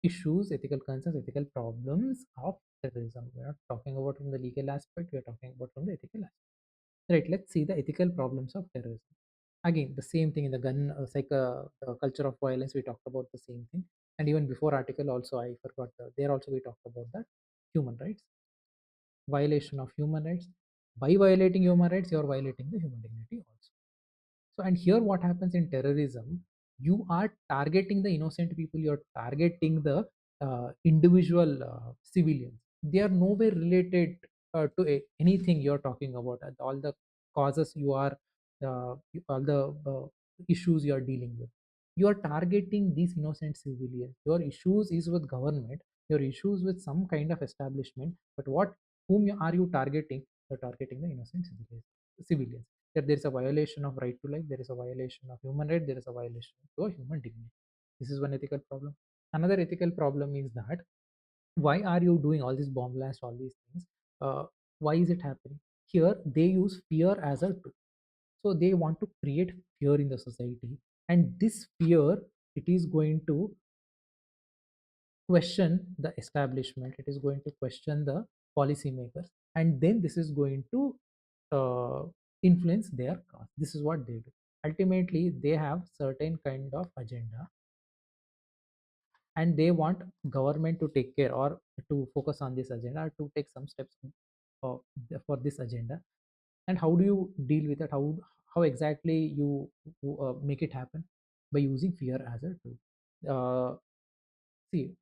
issues, ethical concerns, ethical problems of terrorism? We are not talking about from the legal aspect. We are talking about from the ethical aspect. Right. Let's see the ethical problems of terrorism. Again, the same thing in the gun culture of violence. We talked about the same thing, and even before article also I forgot. There also we talked about that human rights, violation of human rights. By violating human rights, you are violating the human dignity also. So, and here what happens in terrorism, you are targeting the innocent people, you are targeting the individual civilians. They are nowhere related to anything you are talking about, all the causes you are, all the issues you are dealing with. You are targeting these innocent civilians. Your issues is with government, your issues with some kind of establishment, but are you targeting? You're targeting the innocent civilians. That there is a violation of right to life, there is a violation of human right, there is a violation to a human dignity. This is one ethical problem. Another ethical problem is that, why are you doing all this bomb blast, all these things? Why is it happening? Here they use fear as a tool. So they want to create fear in the society, and this fear, it is going to question the establishment, it is going to question the policymakers, and then this is going to uh, influence their cause. This is what they do. Ultimately they have certain kind of agenda, and they want government to take care or to focus on this agenda, or to take some steps uh, for this agenda. And how do you deal with it? How exactly you make it happen? By using fear as a tool. See,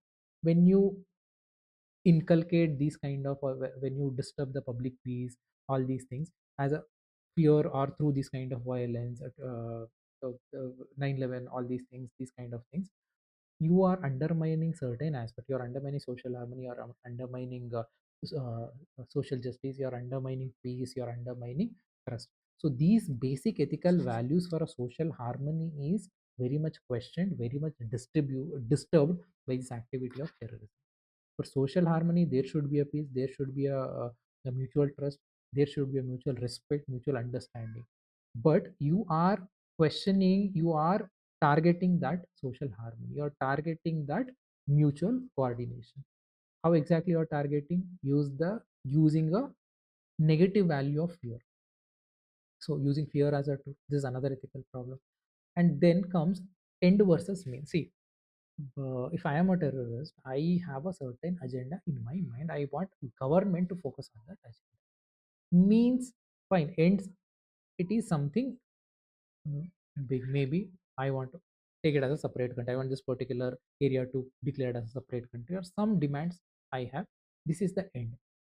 when you inculcate these kind of, when you disturb the public peace, all these things as a fear, or through this kind of violence, 9/11, all these things, these kind of things, you are undermining certain aspect, you are undermining social harmony, you are undermining social justice, you are undermining peace, you are undermining trust. So these basic ethical values for a social harmony is very much questioned, very much disturbed by this activity of terrorism. For social harmony, there should be a peace, there should be a mutual trust, there should be a mutual respect, mutual understanding. But you are questioning, you are targeting that social harmony, you are targeting that mutual coordination. How exactly you are targeting? Using a negative value of fear. So using fear as a tool, this is another ethical problem. And then comes end versus mean. See, if I am a terrorist, I have a certain agenda in my mind. I want government to focus on that agenda. Means, fine. Ends, it is something mm, big. Maybe I want to take it as a separate country. I want this particular area to declare it as a separate country, or some demands. I have. This is the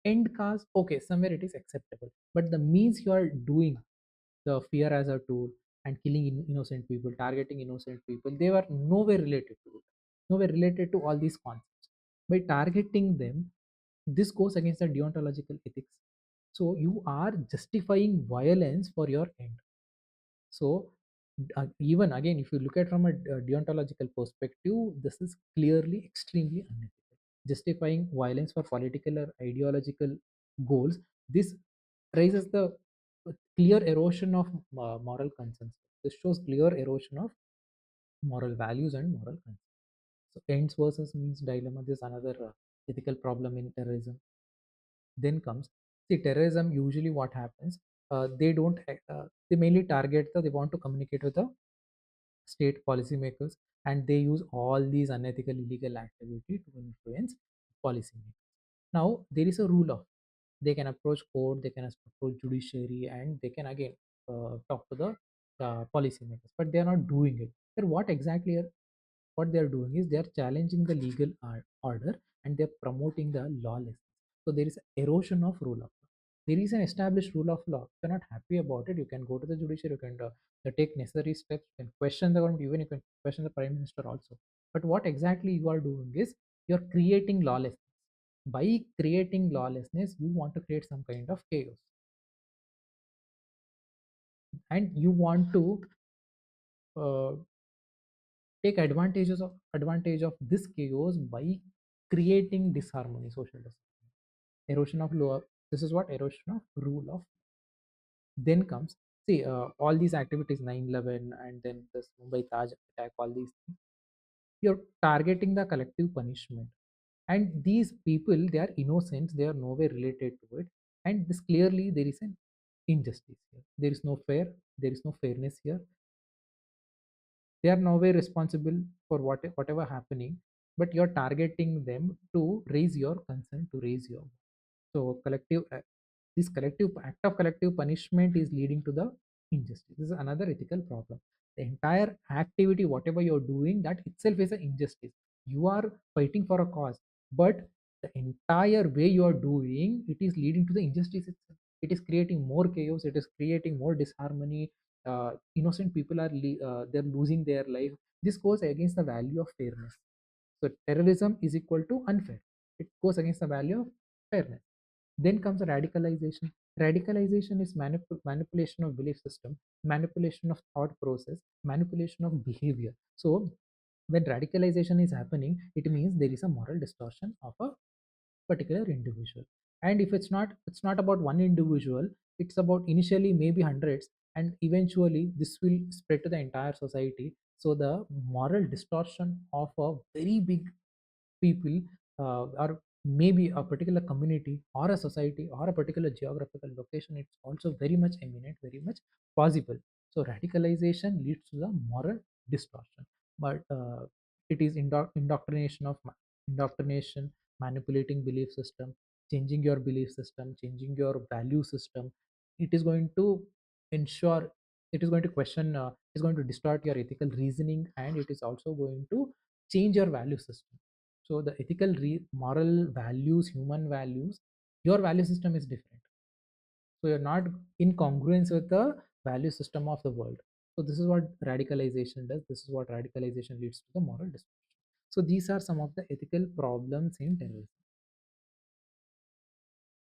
end cause. Okay, somewhere it is acceptable, but the means you are doing, the fear as a tool and killing innocent people, targeting innocent people, they were nowhere related to it, nowhere related to all these concepts. By targeting them, this goes against the deontological ethics. So you are justifying violence for your end. So even again, if you look at from a deontological perspective, this is clearly extremely unethical. Justifying violence for political or ideological goals, this raises the clear erosion of moral consensus. This shows clear erosion of moral values and moral consensus. So ends versus means dilemma. This is another ethical problem in terrorism. Then comes, see, terrorism usually what happens, they don't they mainly target they want to communicate with the state policymakers, and they use all these unethical illegal activity to influence policymakers. Now there is a rule of, they can approach court, they can approach judiciary, and they can again talk to the policymakers, but they are not doing it. Then what exactly what they are doing is they are challenging the legal order, and they are promoting the lawlessness. So there is erosion of rule of law. There is an established rule of law. If you're not happy about it, you can go to the judiciary, you can take necessary steps, you can question the government, even you can question the prime minister also. But what exactly you are doing is you're creating lawlessness. By creating lawlessness, you want to create some kind of chaos, and you want to uh, take advantage of this chaos by creating disharmony, social disharmony, erosion of law. This is what erosion of rule of. Then comes, see, all these activities, 9/11 and then this Mumbai Taj attack, all these things, you're targeting the collective punishment, and these people, they are innocent, they are nowhere related to it, and this clearly there is an injustice here. There is no fair, there is no fairness here. They are nowhere responsible for whatever happening, but you're targeting them to raise your concern, to raise your. So collective, this collective act of collective punishment is leading to the injustice. This is another ethical problem. The entire activity, whatever you're doing, that itself is an injustice. You are fighting for a cause, but the entire way you are doing it is leading to the injustice itself. It is creating more chaos, it is creating more disharmony. Innocent people are they're losing their life. This goes against the value of fairness. So terrorism is equal to unfair. It goes against the value of fairness. Then comes radicalization. Radicalization is manipulation of belief system, manipulation of thought process, manipulation of behavior. So when radicalization is happening, it means there is a moral distortion of a particular individual. And if it's not about one individual, it's about initially maybe hundreds, and eventually this will spread to the entire society. So the moral distortion of a very big people, or maybe a particular community or a society or a particular geographical location, it's also very much eminent, very much possible. So radicalization leads to the moral distortion, but it is indoctrination, manipulating belief system, changing your belief system, changing your value system. It is going to ensure, it is going to question, it is going to distort your ethical reasoning, and it is also going to change your value system. So the moral values, human values, your value system is different. So you're not in congruence with the value system of the world. So this is what radicalization does. This is what radicalization leads to, the moral distortion. So these are some of the ethical problems in terrorism.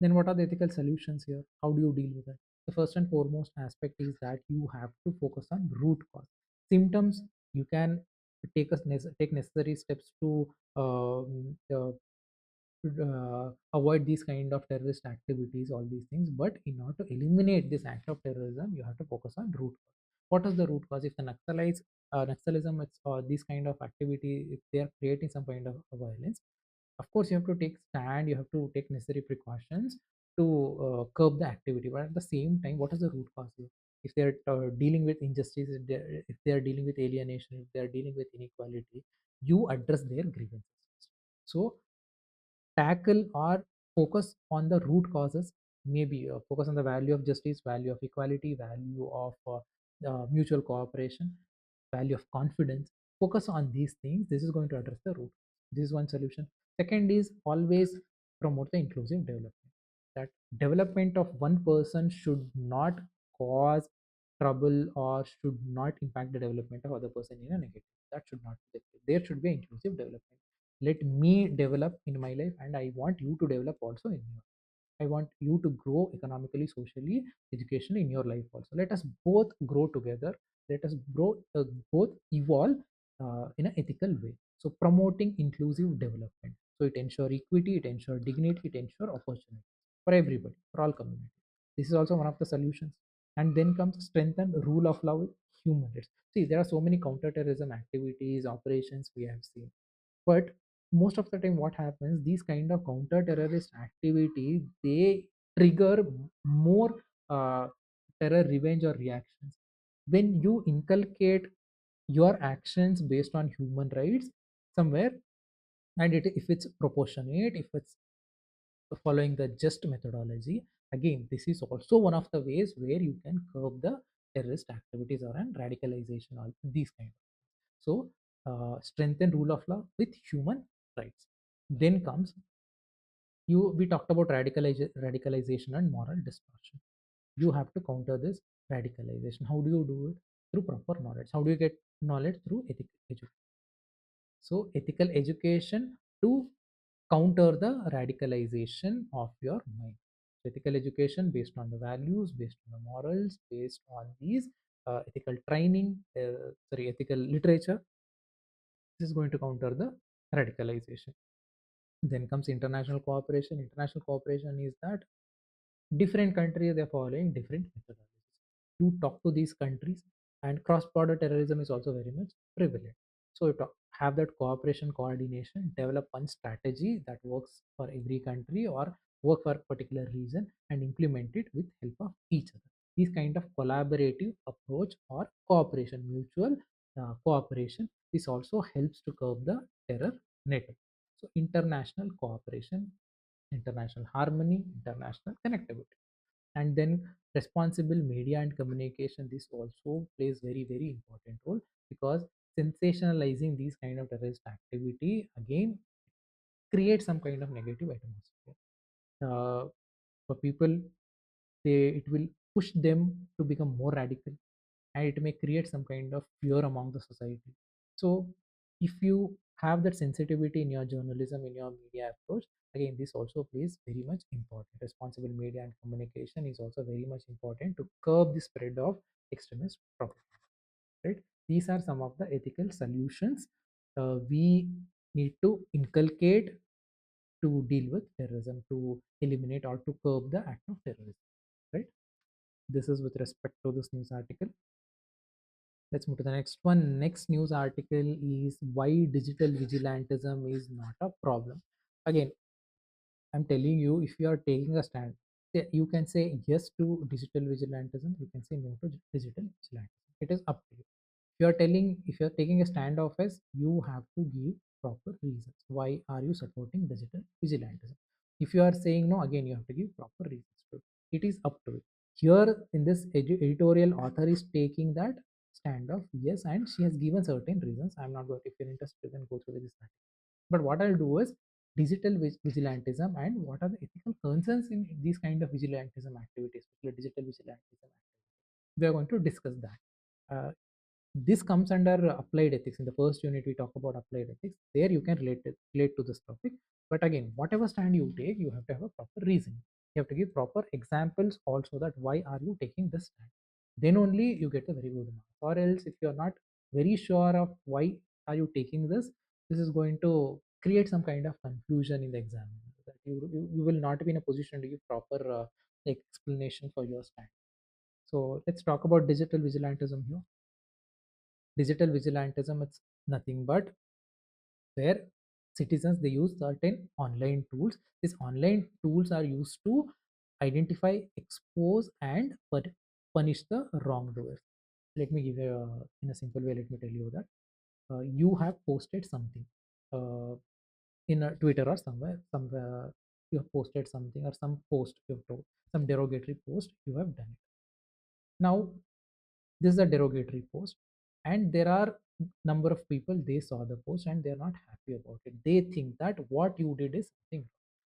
Then what are the ethical solutions here? How do you deal with it? The first and foremost aspect is that you have to focus on root cause. Symptoms, you can take necessary steps to avoid these kind of terrorist activities, all these things. But in order to eliminate this act of terrorism, you have to focus on root cause. What is the root cause? If the Naxalism, or this kind of activity, if they are creating some kind of violence, of course you have to take stand, you have to take necessary precautions to curb the activity. But at the same time, what is the root cause here? If they are dealing with injustice, if they are dealing with alienation, if they are dealing with inequality, you address their grievances. So tackle or focus on the root causes, maybe focus on the value of justice, value of equality, value of mutual cooperation, value of confidence. Focus on these things. This is going to address the root. This is one solution. Second is always promote the inclusive development. That development of one person should not cause trouble or should not impact the development of other person in a negative. That should not be the case. There should be inclusive development. Let me develop in my life, and I want you to develop also in your. I want you to grow economically, socially, educationally in your life also. Let us both grow together. Let us both evolve in an ethical way. So promoting inclusive development. So it ensure equity, it ensure dignity, it ensure opportunity for everybody, for all community. This is also one of the solutions. And then comes strengthen rule of law with human rights. See, there are so many counterterrorism activities, operations we have seen, but most of the time what happens, these kind of counter terrorist activity, they trigger more terror revenge or reactions when you inculcate your actions based on human rights somewhere, and if it's proportionate, if it's following the just methodology, again this is also one of the ways where you can curb the terrorist activities or an radicalization, all these kind. So, strengthen rule of law with human rights. Then comes we talked about radicalization and moral distortion. You have to counter this radicalization. How do you do it? Through proper knowledge. How do you get knowledge? Through ethical education. So, ethical education to counter the radicalization of your mind. So ethical education based on the values, based on the morals, based on these ethical training, ethical literature. This is going to counter the radicalization. Then comes international cooperation. International cooperation is that different countries are following different methodologies. You talk to these countries, and cross-border terrorism is also very much prevalent. So you have that cooperation, coordination, develop one strategy that works for every country or work for a particular region, and implement it with help of each other. This kind of collaborative approach or cooperation, mutual cooperation, this also helps to curb the terror network. So international cooperation, international harmony, international connectivity. And then responsible media and communication, this also plays very, very important role, because sensationalizing these kind of terrorist activity again creates some kind of negative atmosphere. For people, it will push them to become more radical, and it may create some kind of fear among the society. So if you have that sensitivity in your journalism, in your media approach, again this also plays very much important. Responsible media and communication is also very much important to curb the spread of extremist propaganda, right? These are some of the ethical solutions we need to inculcate to deal with terrorism, to eliminate or to curb the act of terrorism, right? This is with respect to this news article. Let's move to the next one. Next news article is why digital vigilantism is not a problem. Again, I'm telling you, if you are taking a stand, you can say yes to digital vigilantism, you can say no to digital vigilantism. It is up to you. If you're taking a stand of us, you have to give proper reasons. Why are you supporting digital vigilantism? If you are saying no, again, you have to give proper reasons to it. It is up to you. Here in this editorial, author is taking that stand of yes, and she has given certain reasons. I'm not going to, if you're interested, then go through this article. But what I'll do is digital vigilantism and what are the ethical concerns in these kind of vigilantism activities, particularly digital vigilantism activities. We are going to discuss that. This comes under applied ethics. In the first unit we talk about applied ethics. There you can relate to this topic. But again, whatever stand you take, you have to have a proper reason. You have to give proper examples also, that why are you taking this stand. Then only you get a very good mark. Or else if you're not very sure of why are you taking this, this is going to create some kind of confusion in the exam, that you will not be in a position to give proper explanation for your stand. So let's talk about digital vigilantism here. Digital vigilantism, it's nothing but where citizens, they use certain online tools. These online tools are used to identify, expose, and punish the wrongdoers. Let me give you in a simple way, let me tell you that you have posted something uh, in a Twitter or somewhere you have posted something, or some post you have told, some derogatory post you have done it. Now this is a derogatory post, and there are number of people, they saw the post and they're not happy about it. They think that what you did is something.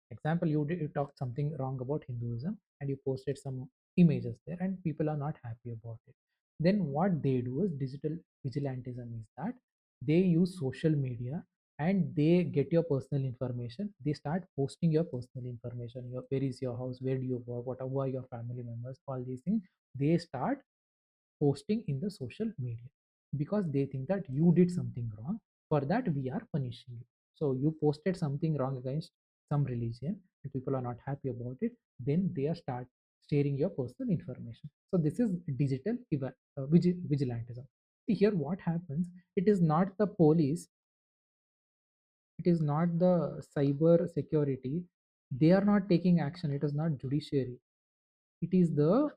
Example, you talked something wrong about Hinduism and you posted some images there and people are not happy about it. Then what they do is digital vigilantism is that they use social media and they get your personal information. They start posting your personal information. Where is your house? Where do you work? What are, who are your family members? All these things. They start posting in the social media because they think that you did something wrong. For that we are punishing you. So you posted something wrong against some religion and people are not happy about it, then they are start sharing your personal information. So this is digital vigilantism. See, here what happens, it is not the police, it is not the cyber security, they are not taking action, it is not judiciary, it is the,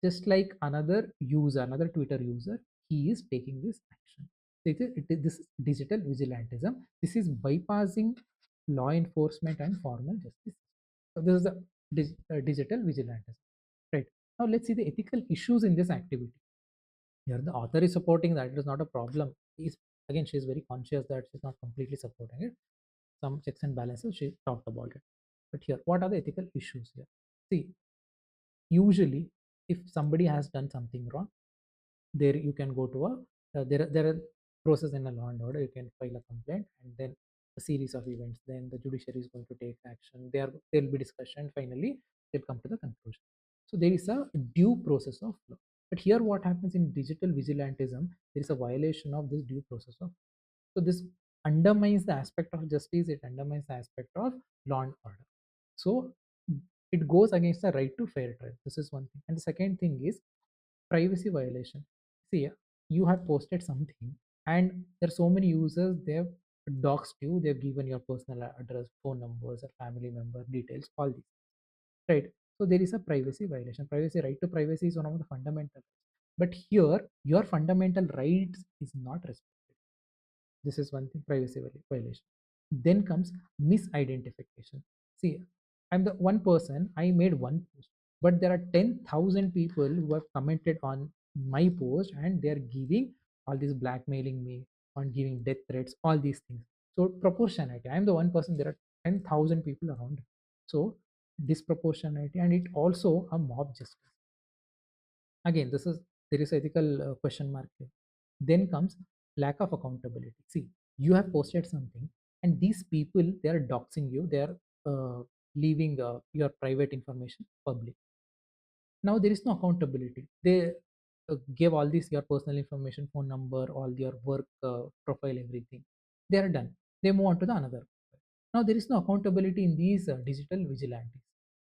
just like another user, another Twitter user, he is taking this action. This is digital vigilantism. This is bypassing law enforcement and formal justice. So this is the digital vigilantism, right? Now let's see the ethical issues in this activity. Here the author is supporting that it is not a problem. He's, again, she is very conscious that she's not completely supporting it. Some checks and balances she talked about it. But here, what are the ethical issues here? See, usually if somebody has done something wrong, there you can go to a there are process in a law and order. You can file a complaint and then a series of events, then the judiciary is going to take action, there will be discussion, finally they'll come to the conclusion. So there is a due process of law. But here what happens in digital vigilantism, there is a violation of this due process of, so this undermines the aspect of justice, it undermines the aspect of law and order. So it goes against the right to fair trial. This is one thing. And the second thing is privacy violation. See, you have posted something and there are so many users, they've doxed you, they've given your personal address, phone numbers, or family member details, all these, right? So there is a privacy violation. Privacy, right to privacy is one of the fundamental rights. But here your fundamental rights is not respected. This is one thing, privacy violation. Then comes misidentification. See, I'm the one person, I made one post, but there are 10,000 people who have commented on my post and they're giving all this, blackmailing me, on giving death threats, all these things. So proportionality, I'm the one person, there are 10,000 people around. So disproportionality, and it also a mob justice. Again, this is, there is ethical question mark here. Then comes lack of accountability. See, you have posted something and these people, they are doxing you, they are leaving your private information public. Now there is no accountability. They gave all this, your personal information, phone number, all your work profile, everything, they are done. They move on to the another. Now there is no accountability in these digital vigilantes.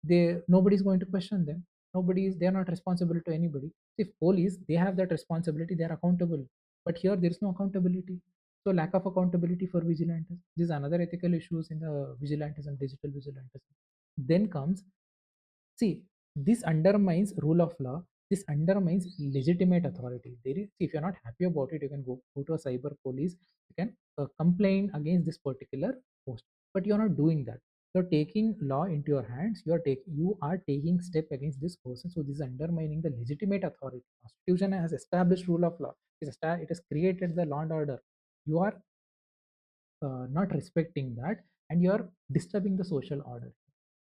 They, nobody is going to question them. Nobody is, they are not responsible to anybody. If police, they have that responsibility, they are accountable. But here there is no accountability. So lack of accountability for vigilantes, this is another ethical issues in the vigilantism, digital vigilantism. Then comes, see, this undermines rule of law. This undermines legitimate authority. There is, if you're not happy about it, you can go to a cyber police. You can complain against this particular post. But you're not doing that. You're taking law into your hands. You are taking step against this person. So this is undermining the legitimate authority. Constitution has established rule of law. It has created the law and order. You are not respecting that, and you are disturbing the social order.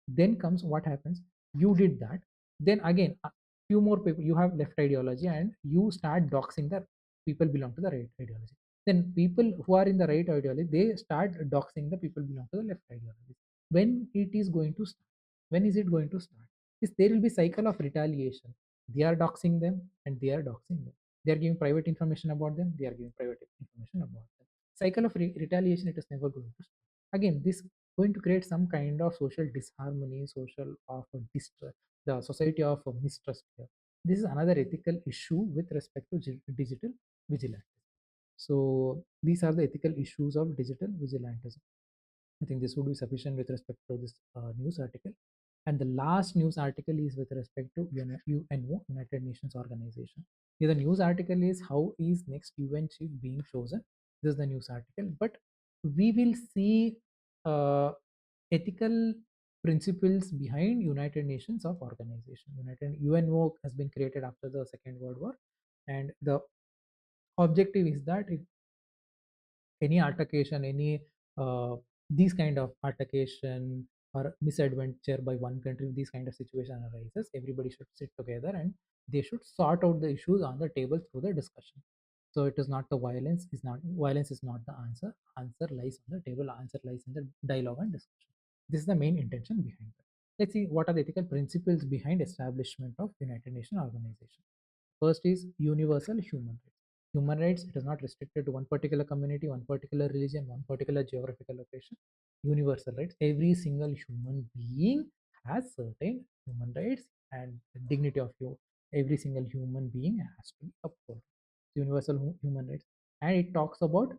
Then comes what happens, you did that, then again a few more people, you have left ideology and you start doxing the people belong to the right ideology. Then people who are in the right ideology, they start doxing the people belong to the left ideology. When it is going to start, when is it going to start? Is there will be cycle of retaliation. They are doxing them and they are doxing them. They are giving private information about them, they are giving private information about them. Cycle of retaliation, it is never going to stop. Again, this going to create some kind of social disharmony, social of distrust, the society of mistrust here. This is another ethical issue with respect to digital vigilance. So these are the ethical issues of digital vigilantism. I think this would be sufficient with respect to this news article. And the last news article is with respect to UNO, United Nations Organization. Here the news article is how is next UN chief being chosen. This is the news article, but we will see ethical principles behind United Nations of organization. United UNO has been created after the Second World War, and the objective is that if any altercation, any these kind of altercation or misadventure by one country, these kind of situation arises, everybody should sit together and they should sort out the issues on the table through the discussion. So it is not the violence is not the answer. Answer lies on the table. Answer lies in the dialogue and discussion. This is the main intention behind it. Let's see what are the ethical principles behind establishment of United Nations organization. First is universal human rights. Human rights, it is not restricted to one particular community, one particular religion, one particular geographical location. Universal rights. Every single human being has certain human rights, and the dignity of you. Every single human being has to be upheld. Universal human rights. And it talks about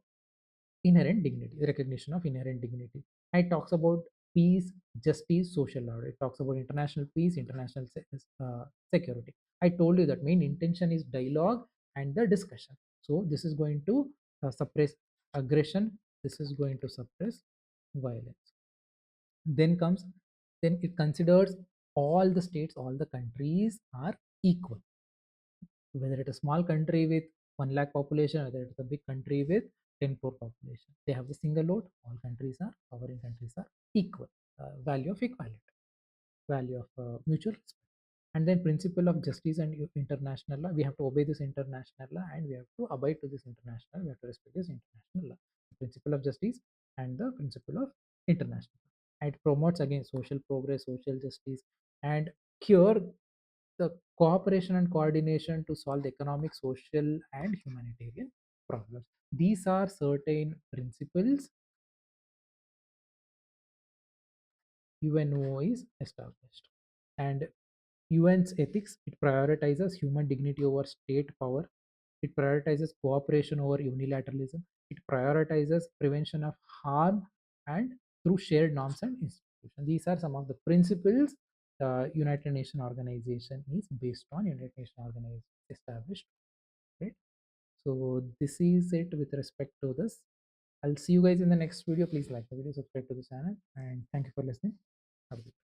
inherent dignity, recognition of inherent dignity. And it talks about peace, justice, social order. It talks about international peace, international security. I told you that main intention is dialogue and the discussion. So this is going to suppress aggression. This is going to suppress violence. Then comes, then it considers all the states, all the countries are equal, whether it's a small country with 1 lakh population, whether it's a big country with 10 crore population. They have the single vote. All countries are, sovereign countries are equal. Value of equality, value of mutual respect. And then principle of justice and international law. We have to obey this international law and we have to abide to this international. We have to respect this international law. The principle of justice and the principle of international law. And it promotes again social progress, social justice, and cure the cooperation and coordination to solve the economic, social, and humanitarian problems. These are certain principles UNO is established. And UN's ethics, it prioritizes human dignity over state power. It prioritizes cooperation over unilateralism. It prioritizes prevention of harm and through shared norms and institutions. These are some of the principles the United Nations organization is based on. United Nations organization established, right? So this is it with respect to this. I'll see you guys in the next video. Please like the video, subscribe to the channel, and thank you for listening. Have a good day.